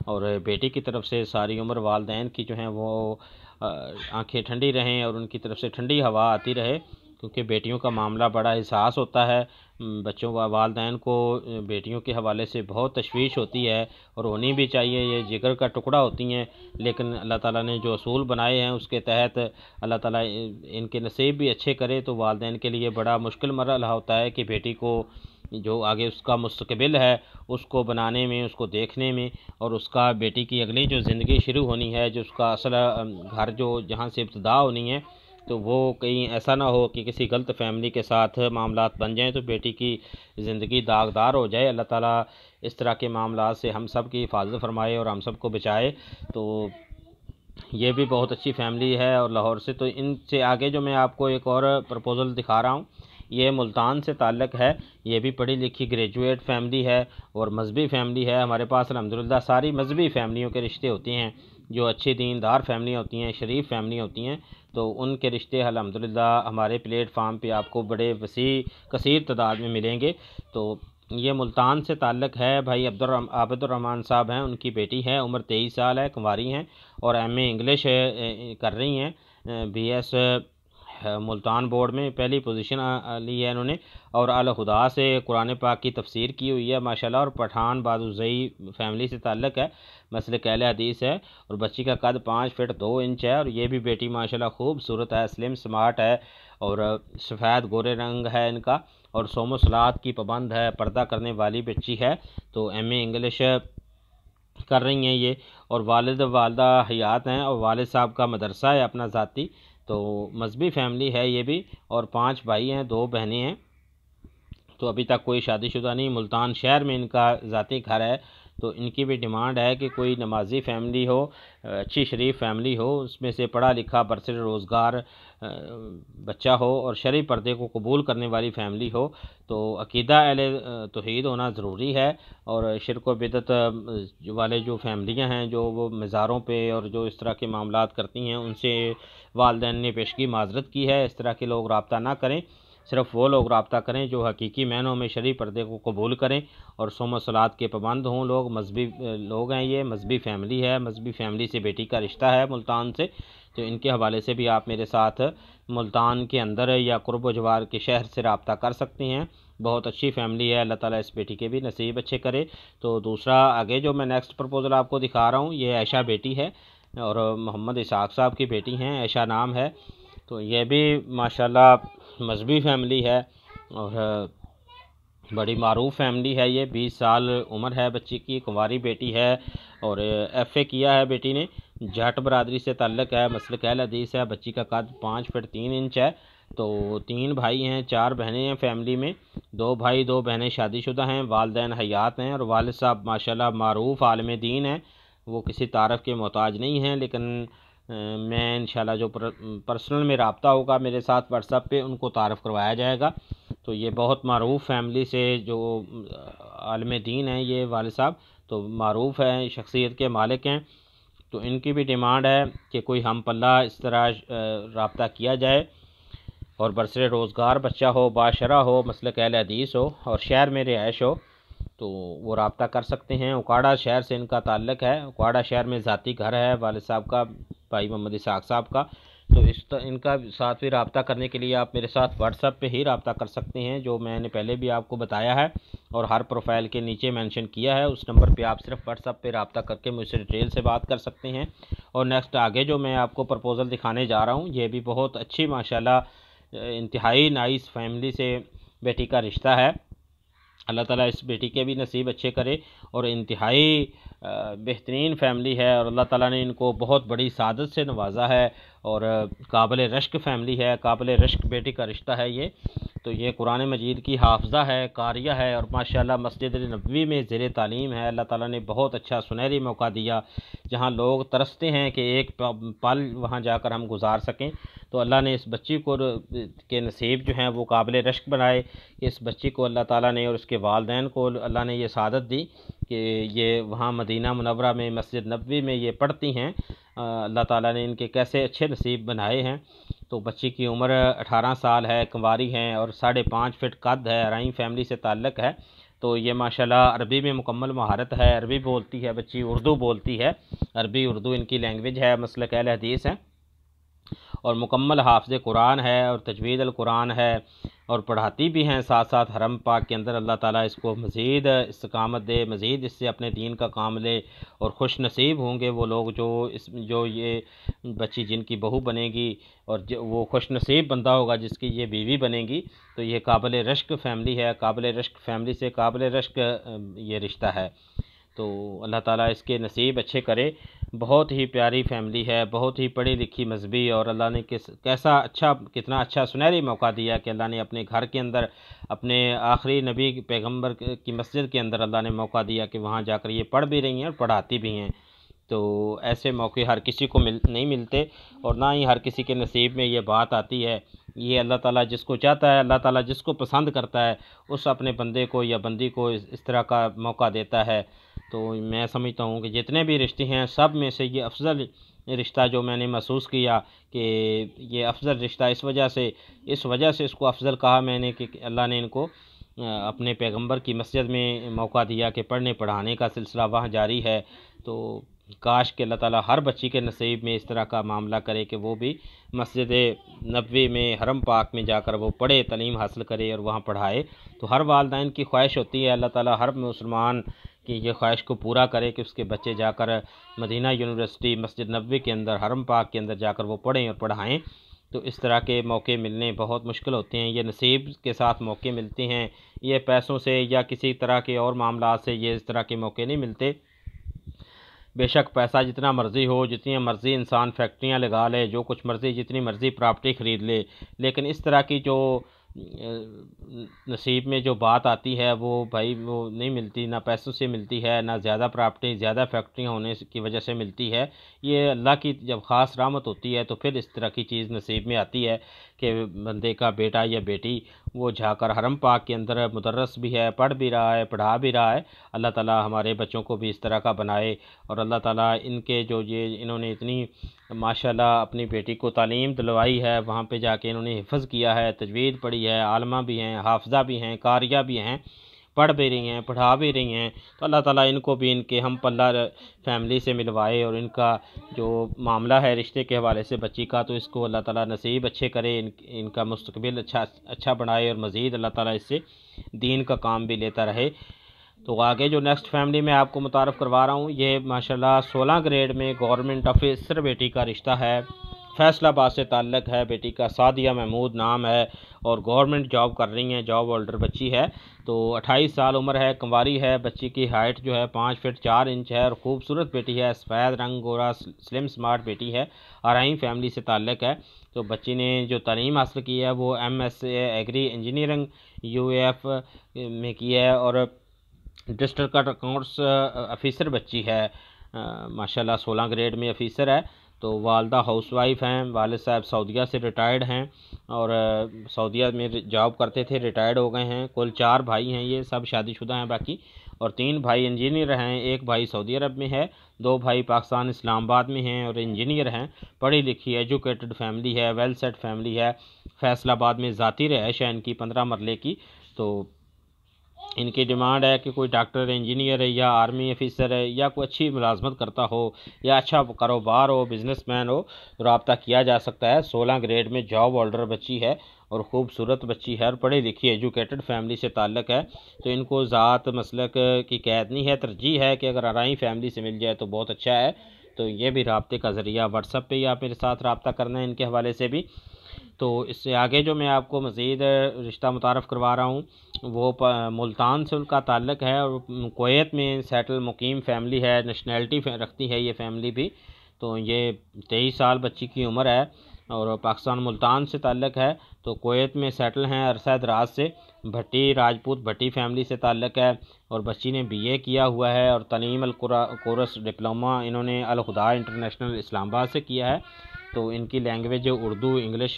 और बेटी की तरफ से सारी उम्र वालदैन की जो हैं वो आँखें ठंडी रहें और उनकी तरफ से ठंडी हवा आती रहे, क्योंकि बेटियों का मामला बड़ा एहसास होता है। बच्चों व वालदैन को बेटियों के हवाले से बहुत तशवीश होती है और होनी भी चाहिए, ये जिगर का टुकड़ा होती हैं। लेकिन अल्लाह ताला ने जो असूल बनाए हैं उसके तहत अल्लाह ताला इनके नसीब भी अच्छे करे। तो वालदैन के लिए बड़ा मुश्किल मरहला होता है कि बेटी को जो आगे उसका मुस्तकबिल है उसको बनाने में, उसको देखने में, और उसका बेटी की अगली जो ज़िंदगी शुरू होनी है, जो उसका असल घर जो जहाँ से इब्तिदा होनी है, तो वो कहीं ऐसा ना हो कि किसी गलत फैमिली के साथ मामलात बन जाएं तो बेटी की ज़िंदगी दागदार हो जाए। अल्लाह ताला इस तरह के मामलात से हम सब की हिफाजत फरमाए और हम सब को बचाए। तो ये भी बहुत अच्छी फैमिली है और लाहौर से। तो इनसे आगे जो मैं आपको एक और प्रपोज़ल दिखा रहा हूँ, ये मुल्तान से ताल्लुक़ है। ये भी पढ़ी लिखी ग्रेजुएट फैमिली है और मजहबी फैमिली है। हमारे पास अल्हम्दुलिल्लाह सारी मजहबी फैमिलियों के रिश्ते होते हैं, जो अच्छी दीनदार फैमिली होती हैं, शरीफ फैमिली होती हैं, तो उनके रिश्ते अल्हम्दुलिल्लाह हमारे प्लेटफार्म पे आपको बड़े वसी कसीर तादाद में मिलेंगे। तो ये मुल्तान से ताल्लुक़ है। भाई आबिदुर्रहमान साहब हैं, उनकी बेटी है, उम्र 23 साल है, कुंवारी हैं और MA इंग्लिश कर रही हैं। BS मुल्तान बोर्ड में पहली पोजीशन ली है इन्होंने, और अल खुदा से कुरान पाक की तफसीर की हुई है माशाल्लाह। और पठान बादुज़ई फैमिली से ताल्लुक़ है, मसलक अहले हदीस है, और बच्ची का कद 5 फीट 2 इंच है। और ये भी बेटी माशाल्लाह खूबसूरत है, स्लिम स्मार्ट है, और सफ़ेद गोरे रंग है इनका, और सोमो सलात की पाबंद है, पर्दा करने वाली बच्ची है। तो MA इंग्लिश कर रही हैं ये, और वालिद वालदा हयात हैं, और वालिद साहब का मदरसा है अपना ज़ाती। तो मजहबी फैमिली है ये भी, और 5 भाई हैं, 2 बहनें हैं। तो अभी तक कोई शादीशुदा नहीं, मुल्तान शहर में इनका ज़ाती घर है। तो इनकी भी डिमांड है कि कोई नमाजी फैमिली हो, अच्छी शरीफ फैमिली हो, उसमें से पढ़ा लिखा बरसर रोज़गार बच्चा हो, और शरई पर्दे को कबूल करने वाली फैमिली हो। तो अकीदा अहले तौहीद होना ज़रूरी है। और शिरक व बिदअत वाले जो फैमिलियाँ हैं, जो वो मज़ारों पे और जो इस तरह के मामलात करती हैं, उनसे वालिदैन ने पेशगी माज़रत की है। इस तरह के लोग रब्ता ना करें, सिर्फ़ वो लोग रब्ता करें जो हकीकी मायनों में शरई पर्दे को कबूल करें और सोम सलात के पाबंद हों लोग। मजहबी लोग हैं, ये मजहबी फैमिली है। मजहबी फैमिली से बेटी का रिश्ता है मुल्तान से। तो इनके हवाले से भी आप मेरे साथ मुल्तान के अंदर या कुर्ब जवार के शहर से रब्ता कर सकते हैं। बहुत अच्छी फैमिली है, अल्लाह ताला इस बेटी के भी नसीब अच्छे करे। तो दूसरा आगे जो मैं नेक्स्ट प्रपोज़ल आपको दिखा रहा हूँ, ये आयशा बेटी है और मोहम्मद इसाक साहब की बेटी हैं, आयशा नाम है। तो ये भी माशाल्लाह मजहबी फैमिली है और बड़ी मारूफ फैमिली है। ये 20 साल उम्र है बच्ची की, कुंवारी बेटी है, और FA किया है बेटी ने। जाट बरादरी से ताल्लुक़ है, मसलक अहले हदीस है। बच्ची का कद 5 फीट 3 इंच है। तो 3 भाई हैं, 4 बहनें हैं फैमिली में। 2 भाई 2 बहनें शादीशुदा हैं, वालिदैन हयात हैं, और वालिद साहब माशाल्लाह मारूफ आलिम दीन हैं। वो किसी तारफ़ के मोहताज नहीं हैं, लेकिन मैं इंशाल्लाह जो पर्सनल में रब्ता होगा मेरे साथ व्हाट्सएप पे, उनको तारफ़ करवाया जाएगा। तो ये बहुत मारूफ फैमिली से जो आलिम दीन हैं ये वालिद साहब, तो मारूफ हैं, शख्सियत के मालिक हैं। तो इनकी भी डिमांड है कि कोई हम पल्ला इस तरह रब्ता किया जाए और बरसर रोज़गार बच्चा हो, बाशरा हो, मसलक अहले हदीस हो, और शहर में रिहाइश हो। तो वो रब्ता कर सकते हैं। उकाड़ा शहर से इनका ताल्लुक़ है। उकाड़ा शहर में ज़ाती घर है वालिद साहब का, भाई मोहम्मद इसाक साहब का। तो इनका साथ भी रब्ता करने के लिए आप मेरे साथ व्हाट्सएप पे ही रब्ता कर सकते हैं, जो मैंने पहले भी आपको बताया है और हर प्रोफाइल के नीचे मेंशन किया है। उस नंबर पे आप सिर्फ व्हाट्सएप पे रब्ता करके मुझसे डिटेल से बात कर सकते हैं। और नेक्स्ट आगे जो मैं आपको प्रपोज़ल दिखाने जा रहा हूँ, ये भी बहुत अच्छी माशाल्लाह इंतहाई नाइस फैमिली से बेटी का रिश्ता है। अल्लाह ताला इस बेटी के भी नसीब अच्छे करे, और इंतहाई बेहतरीन फैमिली है, और अल्लाह ताला ने इनको बहुत बड़ी सादत से नवाजा है, और काबिल रश्क फैमिली है, काबिल रश्क बेटी का रिश्ता है ये। तो ये कुरान मजीद की हाफजा है, कारिया है, और माशाल्लाह मस्जिद नबवी में ज़ेर तालीम है। अल्लाह ताला ने बहुत अच्छा सुनहरी मौका दिया, जहाँ लोग तरसते हैं कि एक पल वहाँ जाकर हम गुजार सकें। तो अल्लाह ने इस बच्ची को के नसीब जो हैं वो काबिल रश्क बनाए। इस बच्ची को अल्लाह ताला ने और उसके वालिदैन को अल्लाह ने ये सादत दी कि ये वहाँ मदीना मुनव्वरा में मस्जिद नबवी में ये पढ़ती हैं। अल्लाह ताला ने इनके कैसे अच्छे नसीब बनाए हैं। तो बच्ची की उम्र 18 साल है, कुंवारी हैं, और 5.5 फीट कद है, अराई फैमिली से ताल्लुक़ है। तो ये माशाल्लाह अरबी में मुकम्मल महारत है, अरबी बोलती है बच्ची, उर्दू बोलती है, अरबी उर्दू इनकी लैंग्वेज है, मसलक अहले हदीस है, और मुकम्मल हाफ़िज़ कुरान है, और तजवीद अल कुरान है, और पढ़ाती भी हैं साथ साथ हरम पाक के अंदर। अल्लाह ताला इसको मज़ीद इस्तकामत दे, मज़ीद इससे अपने दीन का काम ले, और खुश नसीब होंगे वो लोग जो ये बच्ची जिनकी बहू बनेगी, और वो खुश नसीब बंदा होगा जिसकी ये बीवी बनेगी। तो ये काबिल रश्क फ़ैमिली है, काबिल रश्क फ़ैमिली से काबिल रश्क ये रिश्ता है। तो अल्लाह ताला इसके नसीब अच्छे करे। बहुत ही प्यारी फ़ैमिली है, बहुत ही पढ़ी लिखी मजहबी, और अल्लाह ने कितना अच्छा सुनहरी मौका दिया कि अल्लाह ने अपने घर के अंदर, अपने आखिरी नबी पैगंबर की मस्जिद के अंदर अल्लाह ने मौका दिया कि वहाँ जाकर ये पढ़ भी रही हैं और पढ़ाती भी हैं। तो ऐसे मौके हर किसी को नहीं मिलते, और ना ही हर किसी के नसीब में ये बात आती है। ये अल्लाह ताला जिसको चाहता है, अल्लाह ताला जिसको पसंद करता है, उस अपने बंदे को या बंदी को इस तरह का मौका देता है। तो मैं समझता हूँ कि जितने भी रिश्ते हैं सब में से ये अफजल रिश्ता जो मैंने महसूस किया कि ये अफजल रिश्ता इस वजह से इसको अफजल कहा मैंने कि अल्लाह ने इनको अपने पैगंबर की मस्जिद में मौका दिया कि पढ़ने पढ़ाने का सिलसिला वहाँ जारी है। तो काश कि अल्लाह ताला हर बच्ची के नसीब में इस तरह का मामला करे कि वो भी मस्जिद नबवी में, हरम पाक में जाकर वो पढ़े, तालीम हासिल करे और वहाँ पढ़ाए। तो हर वालिदैन की ख्वाहिश होती है, अल्लाह ताला हर मुसलमान की ये ख्वाहिश को पूरा करे कि उसके बच्चे जाकर मदीना यूनिवर्सिटी, मस्जिद नबवी के अंदर, हरम पाक के अंदर जाकर वो पढ़ें और पढ़ाएँ। तो इस तरह के मौके मिलने बहुत मुश्किल होते हैं, ये नसीब के साथ मौके मिलते हैं, ये पैसों से या किसी तरह के और मामला से ये इस तरह के मौके नहीं मिलते। बेशक पैसा जितना मर्ज़ी हो, जितनी मर्ज़ी इंसान फैक्ट्रियाँ लगा ले, जो कुछ मर्ज़ी जितनी मर्ज़ी प्रॉपर्टी ख़रीद ले, लेकिन इस तरह की जो नसीब में जो बात आती है वो भाई वो नहीं मिलती, ना पैसों से मिलती है, ना ज़्यादा प्रॉपर्टी, ज़्यादा फैक्ट्रियाँ होने की वजह से मिलती है। ये अल्लाह की जब ख़ास रहमत होती है तो फिर इस तरह की चीज़ नसीब में आती है कि बंदे का बेटा या बेटी वो जाकर हरम पाक के अंदर मुदर्रस भी है, पढ़ भी रहा है, पढ़ा भी रहा है। अल्लाह ताला हमारे बच्चों को भी इस तरह का बनाए, और अल्लाह ताला इनके जो ये इन्होंने इतनी माशाल्लाह अपनी बेटी को तालीम दिलवाई है, वहाँ पे जाके इन्होंने हिफ़्ज़ किया है, तजवीद पढ़ी है, आलमा भी हैं, हाफ़िज़ा भी हैं, कारिया भी हैं, पढ़ भी रही हैं, पढ़ा भी रही हैं। तो अल्लाह ताला इनको भी इनके हम पल्ला फ़ैमिली से मिलवाए, और इनका जो मामला है रिश्ते के हवाले से बच्ची का, तो इसको अल्लाह ताला नसीब अच्छे करे, इनका मुस्तकबिल अच्छा बनाए, और मज़ीद अल्लाह ताला इससे दीन का काम भी लेता रहे। तो आगे जो नेक्स्ट फैमिली मैं आपको मुतारफ़ करवा रहा हूँ, ये माशाल्लाह 16 ग्रेड में गवर्नमेंट ऑफिसर बेटी का रिश्ता है, फैसलाबाद से ताल्लुक़ है। बेटी का सादिया महमूद नाम है, और गवर्नमेंट जॉब कर रही हैं, जॉब होल्डर बच्ची है। तो 28 साल उम्र है, कुंवारी है। बच्ची की हाइट जो है 5 फीट 4 इंच है, और खूबसूरत बेटी है, सफ़ेद रंग, गोरा, स्लिम स्मार्ट बेटी है, आरआई फैमिली से ताल्लुक़ है। तो बच्ची ने जो तालीम हासिल की है वो MSc एग्री इंजीनियरिंग UAF में की है, और डिस्ट्रिक्ट अकाउंट्स ऑफिसर बच्ची है। माशाल्लाह 16 ग्रेड में ऑफिसर है। तो वालदा हाउसवाइफ हैं, वालिद साहब सऊदीया से रिटायर्ड हैं, और सऊदीया में जॉब करते थे, रिटायर्ड हो गए हैं। कुल 4 भाई हैं, ये सब शादीशुदा हैं बाकी, और 3 भाई इंजीनियर हैं। एक भाई सऊदी अरब में है, 2 भाई पाकिस्तान इस्लामाबाद में हैं और इंजीनियर हैं। पढ़ी लिखी एजुकेटेड फैमिली है, वेल सेट फैमिली है। फैसलाबाद में ज़ाती रहायश है इनकी 15 मरले की। तो इनकी डिमांड है कि कोई डॉक्टर, इंजीनियर है, या आर्मी ऑफिसर है, या कोई अच्छी मुलाजमत करता हो, या अच्छा कारोबार हो, बिजनेसमैन हो, तो रब्ता किया जा सकता है। 16 ग्रेड में जॉब होल्डर बच्ची है, और ख़ूबसूरत बच्ची है, और पढ़ी लिखी एजुकेटेड फैमिली से ताल्लुक़ है। तो इनको ज़ात मसलक की कैद नहीं है, तरजीह है कि अगर आरआई फैमिली से मिल जाए तो बहुत अच्छा है। तो ये भी रब्ते का ज़रिया व्हाट्सएप पे ही आप मेरे साथ रब्ता करना है इनके हवाले से भी। तो इससे आगे जो मैं आपको मज़ीद रिश्ता मुतारफ़ करवा रहा हूँ वो मुल्तान से उनका ताल्लुक़ है, और कुवैत में सेटल मुकीम फ़ैमिली है, नेशनैलिटी रखती है ये फ़ैमिली भी। तो ये 23 साल बच्ची की उम्र है, और पाकिस्तान मुल्तान से ताल्लुक़ है। तो कुवैत में सेटल हैं अरसा दराज से। भट्टी राजपूत भट्टी फ़ैमिली से ताल्लुक़ है, और बच्ची ने BA किया हुआ है, और तलीम कोर्स डिप्लोमा इन्होंने अल खुदा इंटरनेशनल इस्लामाबाद से किया है। तो इनकी लैंग्वेज उर्दू इंग्लिश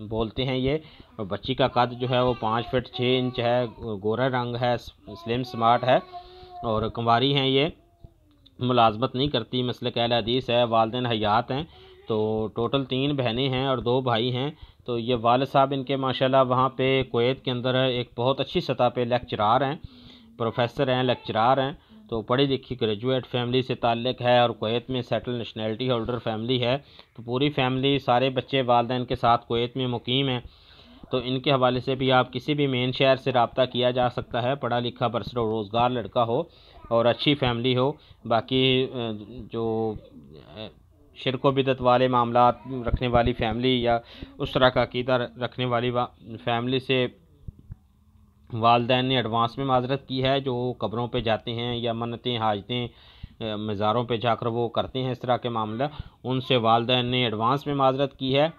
बोलते हैं ये। और बच्ची का कद जो है वो 5 फीट 6 इंच है, गोरा रंग है, स्लिम स्मार्ट है, और कुंवारी हैं ये, मुलाजमत नहीं करती, मसलक अहले हदीस है, वालिदैन हयात हैं। तो टोटल 3 बहनें हैं और 2 भाई हैं। तो ये वालिद साहब इनके माशाल्लाह वहाँ पे कुवैत के अंदर एक बहुत अच्छी सतह पे लेक्चरार हैं, प्रोफेसर हैं, लेक्चरार हैं। तो पढ़ी लिखी ग्रेजुएट फैमिली से ताल्लुक़ है, और कुवैत में सेटल नेशनैलिटी होल्डर फैमिली है। तो पूरी फैमिली, सारे बच्चे वालिदैन के साथ कुवैत में मुकीम हैं। तो इनके हवाले से भी आप किसी भी मेन शहर से रब्ता किया जा सकता है। पढ़ा लिखा बरसर रोज़गार लड़का हो और अच्छी फैमिली हो। बाकी जो शिरक व बिदअत वाले मामला रखने वाली फैमिली या उस तरह का अकीदा रखने वाली फैमिली से वालिदैन ने एडवांस में माजरत की है। जो कब्रों पे जाते हैं या मन्नतें हाजतें मज़ारों पे जाकर वो करते हैं, इस तरह के मामला, उनसे वालिदैन ने एडवांस में माजरत की है।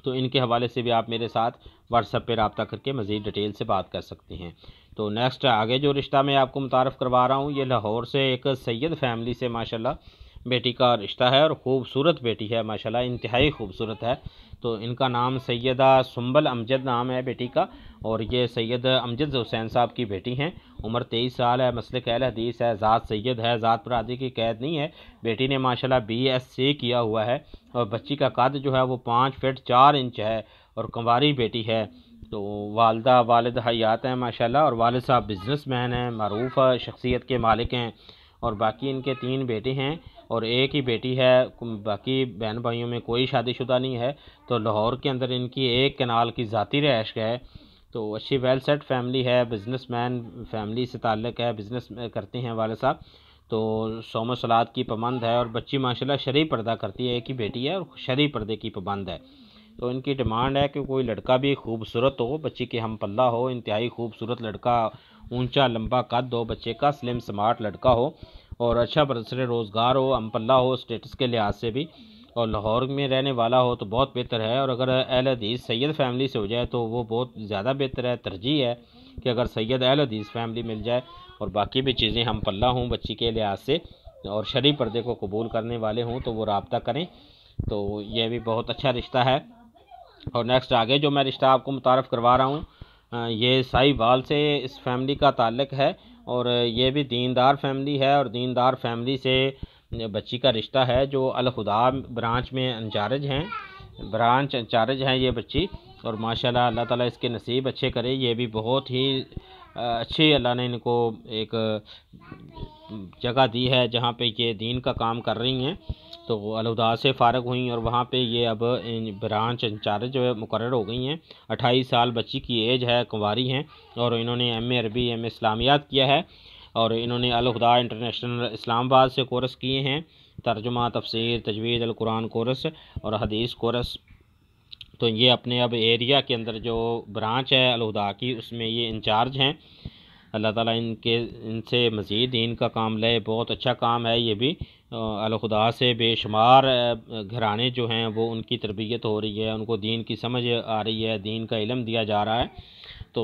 तो इनके हवाले से भी आप मेरे साथ व्हाट्सएप पे रब्ता करके मज़ीद डिटेल से बात कर सकते हैं। तो नेक्स्ट आगे जो रिश्ता मैं आपको मुतारफ़ करवा रहा हूँ, ये लाहौर से एक सैयद फैमिली से माशाल्लाह बेटी का रिश्ता है और ख़ूबसूरत बेटी है माशाल्लाह, इंतहाई खूबसूरत है। तो इनका नाम सैयदा सुंबल अमजद नाम है बेटी का, और ये सैयद अमजद हुसैन साहब की बेटी हैं। उम्र 23 साल है, मसलक अहल हदीस है, ज़ात सैयद है, ज़ात पर आदि की कैद नहीं है। बेटी ने माशाल्लाह BSc किया हुआ है और बच्ची का कद जो है वो 5 फीट 4 इंच है और कंवारी बेटी है। तो वालदा वालिद हयात हैं माशाल्लाह, और वालिद साहब बिज़नेसमैन हैं, मरूफ़ शख्सियत के मालिक हैं। और बाकी इनके 3 बेटे हैं और एक ही बेटी है। बाकी बहन भाइयों में कोई शादीशुदा नहीं है। तो लाहौर के अंदर इनकी एक कनाल की ज़ाती रहायश है। तो अच्छी वेल सेट फैमिली है, बिज़नेसमैन फैमिली से ताल्लुक़ है, बिज़नेस करते हैं वाले साहब। तो सौम सलात की पाबंद है और बच्ची माशाल्लाह शरई पर्दा करती है, एक ही बेटी है और शरई पर्दे की पाबंद है। तो इनकी डिमांड है कि कोई लड़का भी खूबसूरत हो, बच्ची के हम पल्ला हो, इंतहाई खूबसूरत लड़का, ऊंचा लंबा कद हो बच्चे का, स्लिम स्मार्ट लड़का हो और अच्छा बरसर रोज़गार हो, हम पल्ला हो स्टेटस के लिहाज से भी, और लाहौर में रहने वाला हो तो बहुत बेहतर है। और अगर अहल हदीस सैयद फैमिली से हो जाए तो वो बहुत ज़्यादा बेहतर है। तरजीह है कि अगर सैयद अहल हदीस फैमिली मिल जाए और बाकी भी चीज़ें हम पल्ला हों बच्ची के लिहाज से और शरई पर्दे को कबूल करने वाले हों तो वो रब्ता करें। तो ये भी बहुत अच्छा रिश्ता है। और नेक्स्ट आगे जो मैं रिश्ता आपको मुतारफ़ करवा रहा हूँ, ये साहिवाल से इस फैमिली का ताल्लुक़ है और ये भी दीनदार फैमिली है और दीनदार फैमिली से बच्ची का रिश्ता है। जो अल खुदा ब्रांच में इंचार्ज हैं, ब्रांच इंचार्ज हैं ये बच्ची, और माशाल्लाह अल्लाह ताला इसके नसीब अच्छे करे। ये भी बहुत ही अच्छी अल्लाह ने इनको एक जगह दी है जहाँ पे ये दीन का काम कर रही हैं। तो अल खुदा से फ़ारग हुई और वहाँ पे ये अब ब्रांच इंचार्ज जो है मुकर्रर हो गई हैं। 28 साल बच्ची की एज है, कुंवारी हैं और इन्होंने MA अरबी MA इस्लामियात किया है और इन्होंने अल खुदा इंटरनेशनल इस्लामाबाद से कोर्स किए हैं, तर्जुमा तफसीर तजवीज़ अल कुरान कोर्स और हदीस कोर्स। तो ये अपने अब एरिया के अंदर जो ब्रांच है अल खुदा की उसमें ये इंचार्ज हैं। अल्लाह ताला इनसे मज़ीद इनका काम ले, बहुत अच्छा काम है। ये भी अल खुदा से बेशुमार घराने जो हैं वो उनकी तरबियत हो रही है, उनको दीन की समझ आ रही है, दीन का इल्म दिया जा रहा है। तो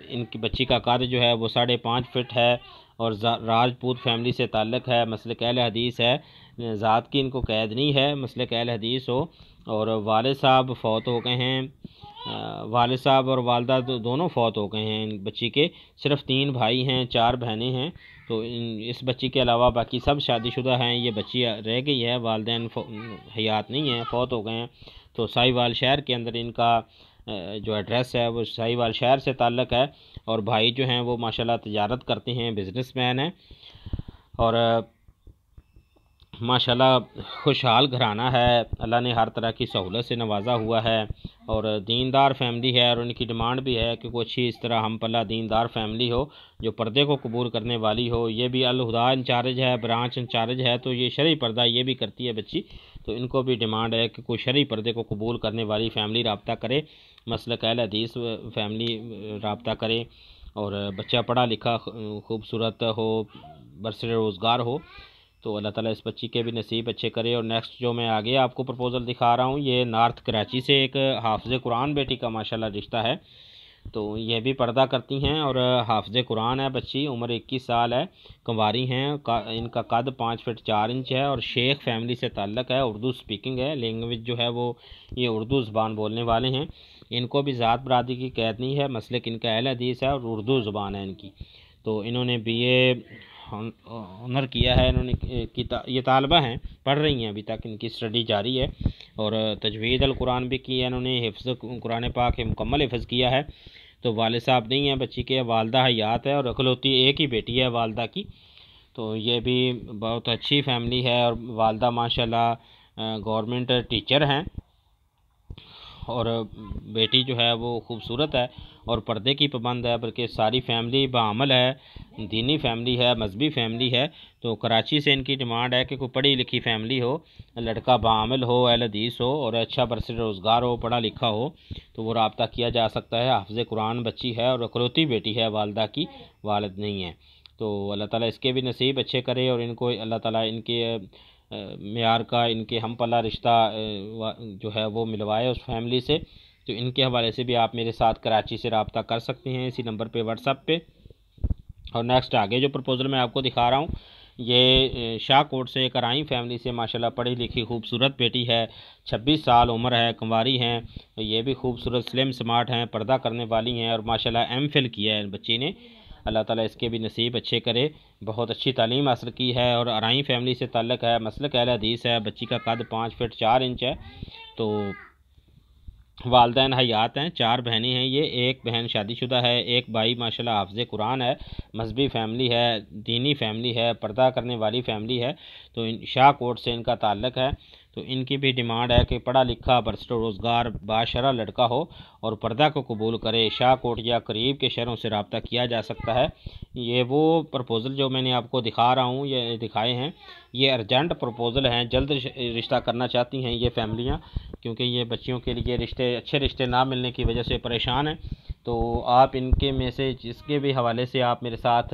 इनकी बच्ची का कद जो है वो 5.5 फीट है और राजपूत फैमिली से ताल्लुक़ है, मसलक अहल हदीस है, ज़ात की इनको कैद नहीं है, मसलक अहल हदीस हो। और वालिद साहब फ़ौत हो गए हैं, वालिद साहब और वालदा दोनों फ़ौत हो गए हैं बच्ची के। सिर्फ 3 भाई हैं, 4 बहनें हैं। तो इस बच्ची के अलावा बाकी सब शादीशुदा हैं। ये बच्ची रह गई है, वालिदैन हयात नहीं हैं, फ़ौत हो गए हैं। तो साहिवाल शहर के अंदर इनका जो एड्रेस है वो साहिवाल शहर से ताल्लुक़ है। और भाई जो हैं वो माशाल्लाह तिजारत करते हैं, बिज़नेसमैन हैं और माशाल्लाह खुशहाल घराना है। अल्लाह ने हर तरह की सहूलत से नवाजा हुआ है और दीनदार फैमिली है। और उनकी डिमांड भी है कि कोई अच्छी इस तरह हम पल्ला दीनदार फैमिली हो जो पर्दे को कबूल करने वाली हो। ये भी अल खुदा इंचार्ज है, ब्रांच इंचार्ज है, तो ये शरई पर्दा ये भी करती है बच्ची। तो इनको भी डिमांड है कि कोई शरई पर्दे को कबूल करने वाली फैमिली रब्ता करे, मसलक अहल हदीस फैमिली रब्ता करे और बच्चा पढ़ा लिखा खूबसूरत हो, बरसर रोज़गार हो। तो अल्लाह ताला इस बच्ची के भी नसीब अच्छे करे। और नेक्स्ट जो मैं आगे आपको प्रपोज़ल दिखा रहा हूँ, ये नॉर्थ कराची से एक हाफ़िज़ कुरान बेटी का माशाल्लाह रिश्ता है। तो ये भी पर्दा करती हैं और हाफ़िज़ कुरान है बच्ची, उम्र 21 साल है, कुंवारी हैं, इनका कद 5 फीट 4 इंच है और शेख फैमिली से ताल्लुक़ है, उर्दू स्पीकिंग है, लैंग्वेज जो है वो ये उर्दू ज़ुबान बोलने वाले हैं। इनको भी ज़ात बरादरी की कैद नहीं है, मसलक इनका अहल हदीस है और उर्दू ज़ुबान है इनकी। तो इन्होंने BA ऑनर किया है। इन्होंने ये तालबा हैं, पढ़ रही हैं, अभी तक इनकी स्टडी जारी है और तजवीज़ अल कुरान भी की है इन्होंने, हिफ्ज़ कुरान पाक मुकम्मल हिफ्ज़ किया है। तो वालिद साहब नहीं हैं बच्ची के, वालदा हयात है और अखलौती एक ही बेटी है वालदा की। तो ये भी बहुत अच्छी फैमिली है और वालदा माशाल्लाह गवर्नमेंट टीचर हैं और बेटी जो है वो खूबसूरत है और पर्दे की पाबंद है, बल्कि सारी फैमिली बाअमल है, दीनी फैमिली है, मजहबी फैमिली है। तो कराची से इनकी डिमांड है कि कोई पढ़ी लिखी फैमिली हो, लड़का बाअमल हो, अहल हदीस हो और अच्छा बरसर रोज़गार हो, पढ़ा लिखा हो, तो वो रब्ता किया जा सकता है। हाफ़िज़ कुरान बच्ची है और इकलौती बेटी है, वालदा की, वालिद नहीं है। तो अल्लाह ताला इसके भी नसीब अच्छे करे और इनको अल्लाह ताला इनके मेयार का, इनके हम पल्ला रिश्ता जो है वो मिलवाए उस फैमिली से। तो इनके हवाले से भी आप मेरे साथ कराची से रब्ता कर सकते हैं इसी नंबर पे, व्हाट्सएप पे। और नेक्स्ट आगे जो प्रपोज़ल मैं आपको दिखा रहा हूँ, ये शाहकोट से एक अराई फैमिली से माशाल्लाह पढ़ी लिखी खूबसूरत बेटी है, 26 साल उम्र है, कुंवारी हैं। ये भी खूबसूरत स्लिम स्मार्ट हैं, पर्दा करने वाली हैं और माशाल्लाह एमफिल किया है बच्ची ने। अल्लाह ताला इसके भी नसीब अच्छे करे। बहुत अच्छी तालीम हासिल की है और अराई फैमिली से ताल्लुक़ है, मसलक अहल हदीस है। बच्ची का कद 5 फीट 4 इंच है। तो वालदैन हयात हैं, 4 बहनें हैं ये, एक बहन शादीशुदा है, एक भाई माशाल्लाह हाफ़िज़ कुरान है, मजहबी फैमिली है, दीनी फैमिली है, पर्दा करने वाली फैमिली है। तो शाहकोट से इनका ताल्लुक़ है। तो इनकी भी डिमांड है कि पढ़ा लिखा बरसर रोज़गार बाशरा लड़का हो और पर्दा को कबूल करे। शाहकोट या करीब के शहरों से रब्ता किया जा सकता है। ये वो प्रपोज़ल जो मैंने आपको दिखा रहा हूँ, ये दिखाए हैं, ये अर्जेंट प्रपोज़ल हैं, जल्द रिश्ता करना चाहती हैं ये फैमिलियाँ, क्योंकि ये बच्चियों के लिए अच्छे रिश्ते ना मिलने की वजह से परेशान हैं। तो आप इनके में से जिसके भी हवाले से आप मेरे साथ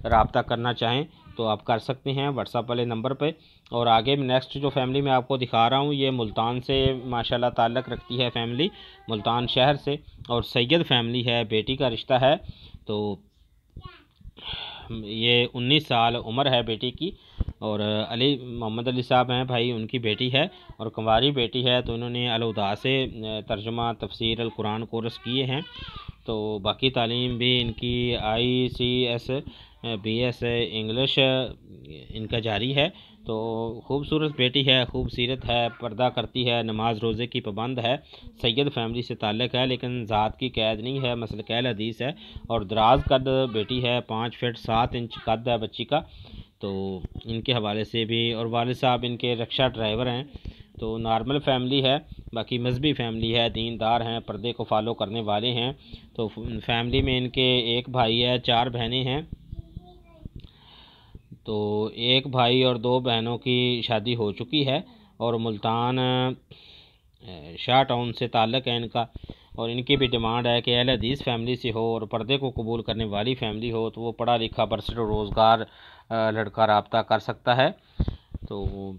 रब्ता करना चाहें तो आप कर सकते हैं व्हाट्सएप वाले नंबर पे। और आगे नेक्स्ट जो फैमिली मैं आपको दिखा रहा हूँ, ये मुल्तान से माशाल्लाह ताल्लुक़ रखती है फैमिली, मुल्तान शहर से, और सैयद फैमिली है, बेटी का रिश्ता है। तो ये 19 साल उम्र है बेटी की और अली मोहम्मद अली साहब हैं भाई, उनकी बेटी है और कुंवारी बेटी है। तो इन्होंने अल-हुदा से तर्जुमा तफसीर अल कुरान कोर्स किए हैं। तो बाकी तालीम भी इनकी ICS BS इंग्लिश इनका जारी है। तो खूबसूरत बेटी है, खूबसूरत है, पर्दा करती है, नमाज रोज़े की पाबंद है, सैयद फैमिली से ताल्लुक़ है, लेकिन ज़ात की कैद नहीं है, मसलक अहल हदीस है और दराज कद बेटी है, 5 फीट 7 इंच कद है बच्ची का। तो इनके हवाले से भी, और वालिद साहब इनके रिक्शा ड्राइवर हैं। तो नॉर्मल फैमिली है, बाकी मजहबी फैमिली है, दीनदार हैं, पर्दे को फॉलो करने वाले हैं। तो फैमिली में इनके एक भाई है, 4 बहनें हैं। तो एक भाई और 2 बहनों की शादी हो चुकी है और मुल्तान शाह टाउन से ताल्लुक़ है इनका। और इनकी भी डिमांड है कि अहल हदीस फैमिली से हो और पर्दे को कबूल करने वाली फैमिली हो, तो वो पढ़ा लिखा बरसर रोज़गार लड़का रब्ता कर सकता है। तो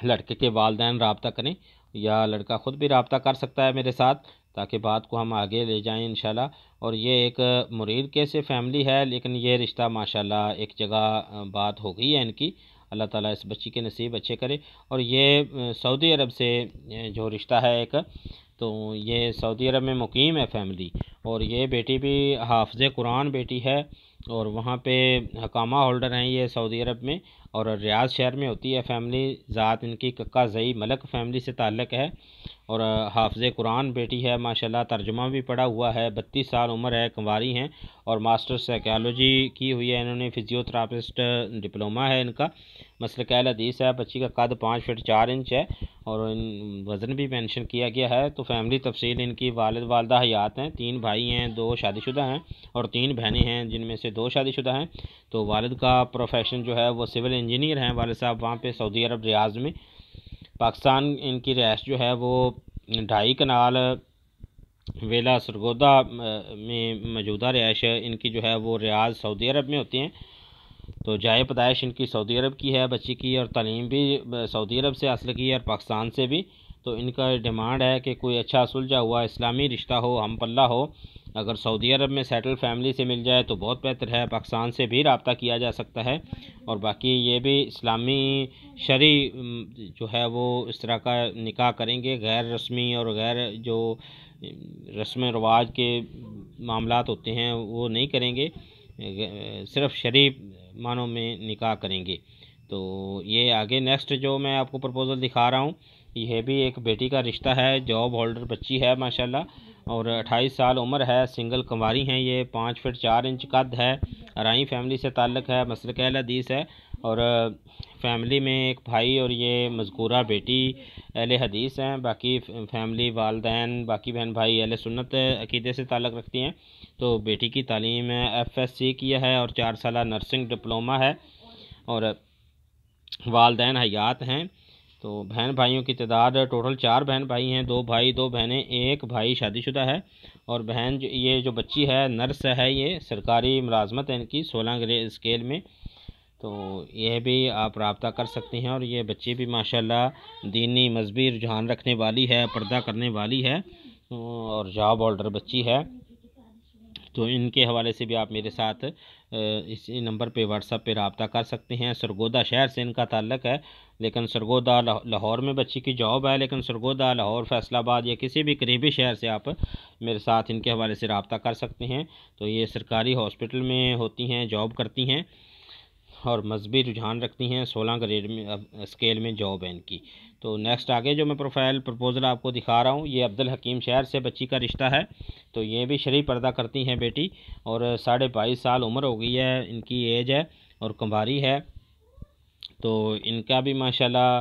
लड़के के वालिदैन रब्ता करें या लड़का ख़ुद भी रब्ता कर सकता है मेरे साथ, ताकि बात को हम आगे ले जाएं इंशाल्लाह। और ये एक मुरीद के से फैमिली है, लेकिन ये रिश्ता माशाल्लाह एक जगह बात हो गई है इनकी। अल्लाह ताला इस बच्ची के नसीब अच्छे करे। और ये सऊदी अरब से जो रिश्ता है एक, तो ये सऊदी अरब में मुकीम है फैमिली और ये बेटी भी हाफ़िज़ कुरान बेटी है और वहाँ पे हकामा होल्डर हैं ये सऊदी अरब में, और रियाद शहर में होती है फैमिली। ज़ात इनकी कक्का ज़ई मलक फैमिली से ताल्लुक़ है और हाफ़िज़ कुरान बेटी है माशाल्लाह, तर्जुमा भी पढ़ा हुआ है, 32 साल उम्र है, कुंवारी हैं और मास्टर साइकोलॉजी की हुई है इन्होंने, फिजियोथेरापिस्ट डिप्लोमा है इनका, मसलक अहल हदीस है। बच्ची का कद 5 फीट 4 इंच है और वज़न भी मेंशन किया गया है। तो फैमिली तफसील इनकी, वालिद वालदा हयात हैं, 3 भाई हैं, 2 शादीशुदा हैं और 3 बहनें हैं जिनमें से 2 शादीशुदा हैं। तो वालिद का प्रोफेशन जो है वो सिविल इंजीनियर हैं वालिद साहब, वहाँ पे सऊदी अरब रियाज में। पाकिस्तान इनकी रिहाइश जो है वो 2.5 कनाल वेला सरगोदा में मौजूदा रिहाइश इनकी जो है वो रियाज सऊदी अरब में होती हैं। तो जाए पैदाइश इनकी सऊदी अरब की है बच्ची की, और तालीम भी सऊदी अरब से हासिल की है और पाकिस्तान से भी। तो इनका डिमांड है कि कोई अच्छा सुलझा हुआ इस्लामी रिश्ता हो, हम पल्ला हो। अगर सऊदी अरब में सेटल फैमिली से मिल जाए तो बहुत बेहतर है, पाकिस्तान से भी रब्ता किया जा सकता है। और बाकी ये भी इस्लामी शरी जो है वो इस तरह का निकाह करेंगे, गैर रस्मी और गैर जो रस्म रवाज के मामलात होते हैं वो नहीं करेंगे, सिर्फ शरी मानों में निकाह करेंगे। तो ये आगे नेक्स्ट जो मैं आपको प्रपोज़ल दिखा रहा हूँ, यह भी एक बेटी का रिश्ता है, जॉब होल्डर बच्ची है माशाल्लाह और 28 साल उम्र है, सिंगल कुंवारी हैं ये, 5 फीट 4 इंच कद है, अराई फैमिली से ताल्लुक़ है, मसलक अहल हदीस है और फैमिली में एक भाई और ये मज़कूरा बेटी अहले हदीस हैं। बाकी फैमिली वालदैन बाकी बहन भाई अहले सुन्नत अकीदे से ताल्लुक़ रखती हैं। तो बेटी की तालीम FSC किया है और 4 साल नर्सिंग डिप्लोमा है और वालदैन हयात हैं। तो बहन भाइयों की तादाद टोटल 4 बहन भाई हैं, 2 भाई 2 बहनें, एक भाई शादीशुदा है। और बहन ये जो बच्ची है नर्स है, ये सरकारी मुलाजमत है इनकी 16 ग्रेड स्केल में। तो यह भी आप रब्ता कर सकते हैं। और ये बच्ची भी माशाल्लाह दीनी मजहबी रुझान रखने वाली है, पर्दा करने वाली है और जॉब होल्डर बच्ची है। तो इनके हवाले से भी आप मेरे साथ इसी नंबर पे व्हाट्सएप पे रब्ता कर सकते हैं। सरगोदा शहर से इनका ताल्लुक़ है, लेकिन सरगोदा लाहौर में बच्ची की जॉब है, लेकिन सरगोदा लाहौर फैसलाबाद या किसी भी करीबी शहर से आप मेरे साथ इनके हवाले से रब्ता कर सकते हैं। तो ये सरकारी हॉस्पिटल में होती हैं, जॉब करती हैं और मजहबी रुझान रखती हैं। 16 ग्रेड में स्केल में जॉब है इनकी। तो नेक्स्ट आगे जो मैं प्रोफाइल प्रपोज़ल आपको दिखा रहा हूँ, ये अब्दुल हकीम शहर से बच्ची का रिश्ता है। तो ये भी शरई पर्दा करती हैं बेटी और 22.5 साल उम्र हो गई है, इनकी एज है और कुंवारी है। तो इनका भी माशाल्लाह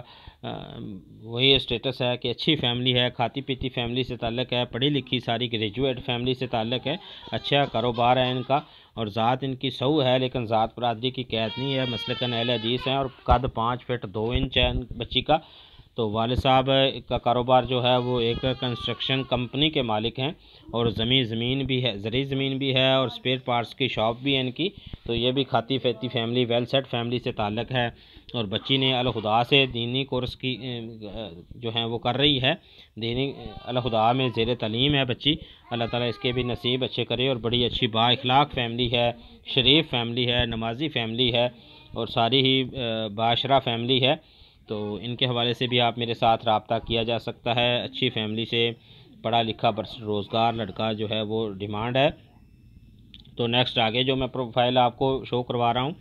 वही स्टेटस है कि अच्छी फैमिली है, खाती पीती फैमिली से ताल्लुक़ है, पढ़ी लिखी सारी ग्रेजुएट फैमिली से ताल्लुक़ है, अच्छा कारोबार है इनका और ज़ात इनकी सऊ है, लेकिन ज़ात बरादरी की कैद नहीं है, मसलकन अहले हदीस हैं और कद 5 फीट 2 इंच है बच्ची का। तो वालिद साहब का कारोबार जो है वो एक कंस्ट्रक्शन कंपनी के मालिक हैं और ज़मीन भी है, ज़री ज़मीन भी है और स्पेयर पार्ट्स की शॉप भी है इनकी। तो ये भी खाती फैती फैमिली, वेल सेट फैमिली से ताल्लुक़ है। और बच्ची ने अल खुदा से दीनी कोर्स की जो है वो कर रही है, दीनी अल खुदा में ज़ेर तालीम है बच्ची। अल्लाह ताला इसके भी नसीब अच्छे करे और बड़ी अच्छी बाइखलाक फैमिली है, शरीफ फैमिली है, नमाजी फैमिली है और सारी ही बाशरा फैमिली है। तो इनके हवाले से भी आप मेरे साथ रब्ता किया जा सकता है। अच्छी फैमिली से पढ़ा लिखा रोज़गार लड़का जो है वो डिमांड है। तो नेक्स्ट आगे जो मैं प्रोफाइल आपको शो करवा रहा हूँ,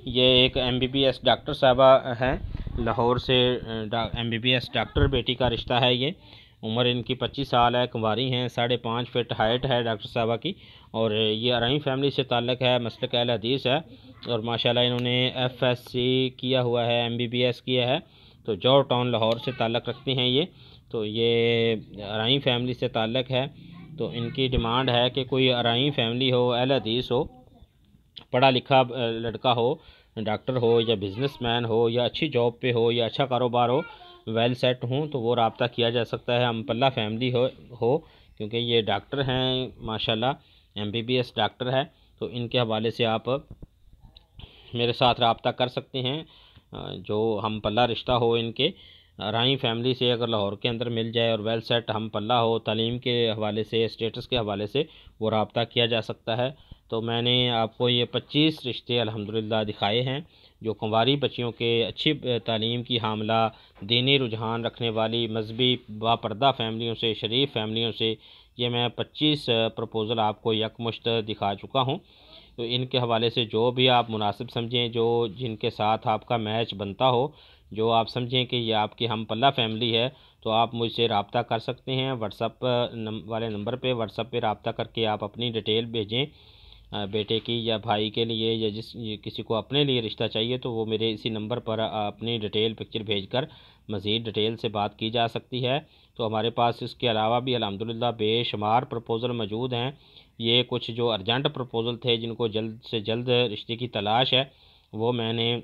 ये एक MBBS डॉक्टर साहबा हैं लाहौर से। MBBS डॉक्टर बेटी का रिश्ता है ये। उम्र इनकी 25 साल है, कुंवारी हैं, 5.5 फीट हाइट है डॉक्टर साहबा की और ये अरई फैमिली से ताल्लुक़ है, मसलक अहले हदीस है और माशाल्लाह इन्होंने FSC किया हुआ है, MBBS किया है। तो जॉर्ज टाउन लाहौर से ताल्लुक़ रखते हैं ये। तो ये अरई फैमिली से ताल्लुक़ है। तो इनकी डिमांड है कि कोई अरई फैमिली हो, अहले हदीस हो, पढ़ा लिखा लड़का हो, डॉक्टर हो या बिज़नेसमैन हो या अच्छी जॉब पे हो या अच्छा कारोबार हो, वेल सेट हूँ, तो वो रब्ता किया जा सकता है। अम्पल्ला फैमिली हो क्योंकि ये डॉक्टर हैं माशाल्लाह, MBBS डॉक्टर है। तो इनके हवाले से आप मेरे साथ रब्ता कर सकते हैं। जो हम पल्ला रिश्ता हो इनके राही फैमिली से अगर लाहौर के अंदर मिल जाए और वेल सेट हम पल्ला हो, तालीम के हवाले से, स्टेटस के हवाले से वो रब्ता किया जा सकता है। तो मैंने आपको ये 25 रिश्ते अल्हम्दुलिल्लाह दिखाए हैं जो कुंवारी बच्चियों के अच्छी तालीम की हामला, दीनी रुझान रखने वाली मजहबी बापर्दा फैमिलियों से, शरीफ फैमिलियों से, ये मैं 25 प्रपोज़ल आपको यकमुश्त दिखा चुका हूँ। तो इनके हवाले से जो भी आप मुनासिब समझें, जो जिनके साथ आपका मैच बनता हो, जो आप समझें कि ये आपकी हम पल्ला फैमिली है, तो आप मुझसे रब्ता कर सकते हैं। व्हाट्सअप वाले नंबर पे व्हाट्सअप पे रब्ता करके आप अपनी डिटेल भेजें बेटे की या भाई के लिए या किसी को अपने लिए रिश्ता चाहिए, तो वो मेरे इसी नंबर पर अपनी डिटेल पिक्चर भेजकर मज़ीद डिटेल से बात की जा सकती है। तो हमारे पास इसके अलावा भी अल्हम्दुलिल्लाह बेशुमार प्रपोज़ल मौजूद हैं। ये कुछ जो अर्जेंट प्रपोज़ल थे जिनको जल्द से जल्द रिश्ते की तलाश है, वो मैंने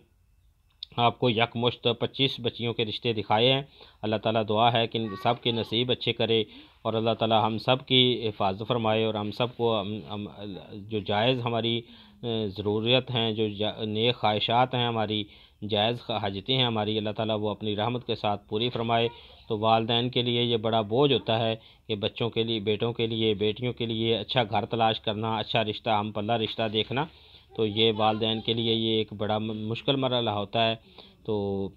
आपको यकमुश्त 25 बच्चियों के रिश्ते दिखाए हैं। अल्लाह ताला दुआ है कि सब के नसीब अच्छे करे और अल्लाह ताला हम सब की हिफाजत फरमाए और हम सब को जो जायज़ हमारी ज़रूरत हैं, जो नेक ख्वाहिशात हैं हमारी, जायज़ हाजतें हैं हमारी, अल्लाह ताला वो अपनी रहमत के साथ पूरी फरमाए। तो वालदैन के लिए ये बड़ा बोझ होता है कि बच्चों के लिए, बेटों के लिए, बेटियों के लिए अच्छा घर तलाश करना, अच्छा रिश्ता, हम पल्ला रिश्ता देखना। तो ये वालदैन के लिए ये एक बड़ा मुश्किल मरहला होता है। तो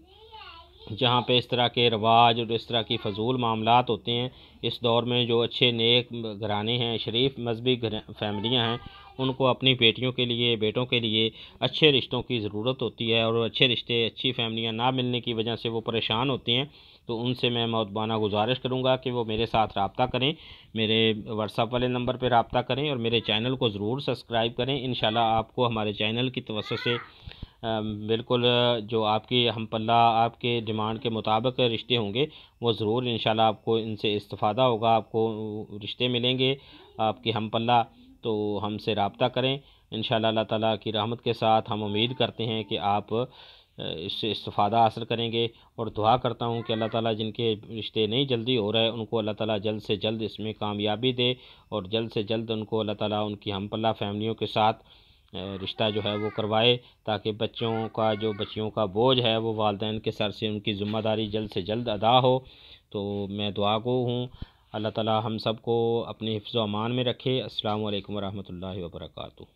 जहाँ पे इस तरह के रवाज और इस तरह की फ़जूल मामलात होते हैं, इस दौर में जो अच्छे नेक घराने हैं, शरीफ मजहबी फैमिलियाँ हैं, उनको अपनी बेटियों के लिए, बेटों के लिए अच्छे रिश्तों की ज़रूरत होती है और अच्छे रिश्ते, अच्छी फैमिलियाँ ना मिलने की वजह से वो परेशान होते हैं। तो उनसे मैं मौतबाना गुजारिश करूँगा कि वो मेरे साथ रब्ता करें, मेरे व्हाट्सएप वाले नंबर पर रब्ता करें और मेरे चैनल को ज़रूर सब्सक्राइब करें। इंशाल्लाह आपको हमारे चैनल की तवज्जो से बिल्कुल जो आपकी हम पल्ला आपके डिमांड के मुताबिक रिश्ते होंगे वो ज़रूर इंशाल्लाह आपको इनसे इस्तिफ़ादा होगा, आपको रिश्ते मिलेंगे आपकी हम पल्ला। तो हमसे रब्ता करें इंशाल्लाह। अल्लाह ताला की रहमत के साथ हम उम्मीद करते हैं कि आप इससे इस्तिफ़ादा हासिल करेंगे। और दुआ करता हूँ कि अल्लाह ताला जिनके रिश्ते नहीं जल्दी हो रहे उनको अल्लाह ताला जल्द से जल्द इसमें कामयाबी दे, और जल्द से जल्द उनको अल्लाह ताला उनकी हम पल्ला फैमिलियों के साथ रिश्ता जो है वो करवाए, ताकि बच्चियों का बोझ है वो वालिदैन के सर से उनकी ज़िम्मेदारी जल्द से जल्द अदा हो। तो मैं दुआ गो हूँ। अल्लाह ताला हम सब को अपने हिफ्ज़ व अमान में रखे। अस्सलामु अलैकुम वरहमतुल्लाहि वबरकातुहू।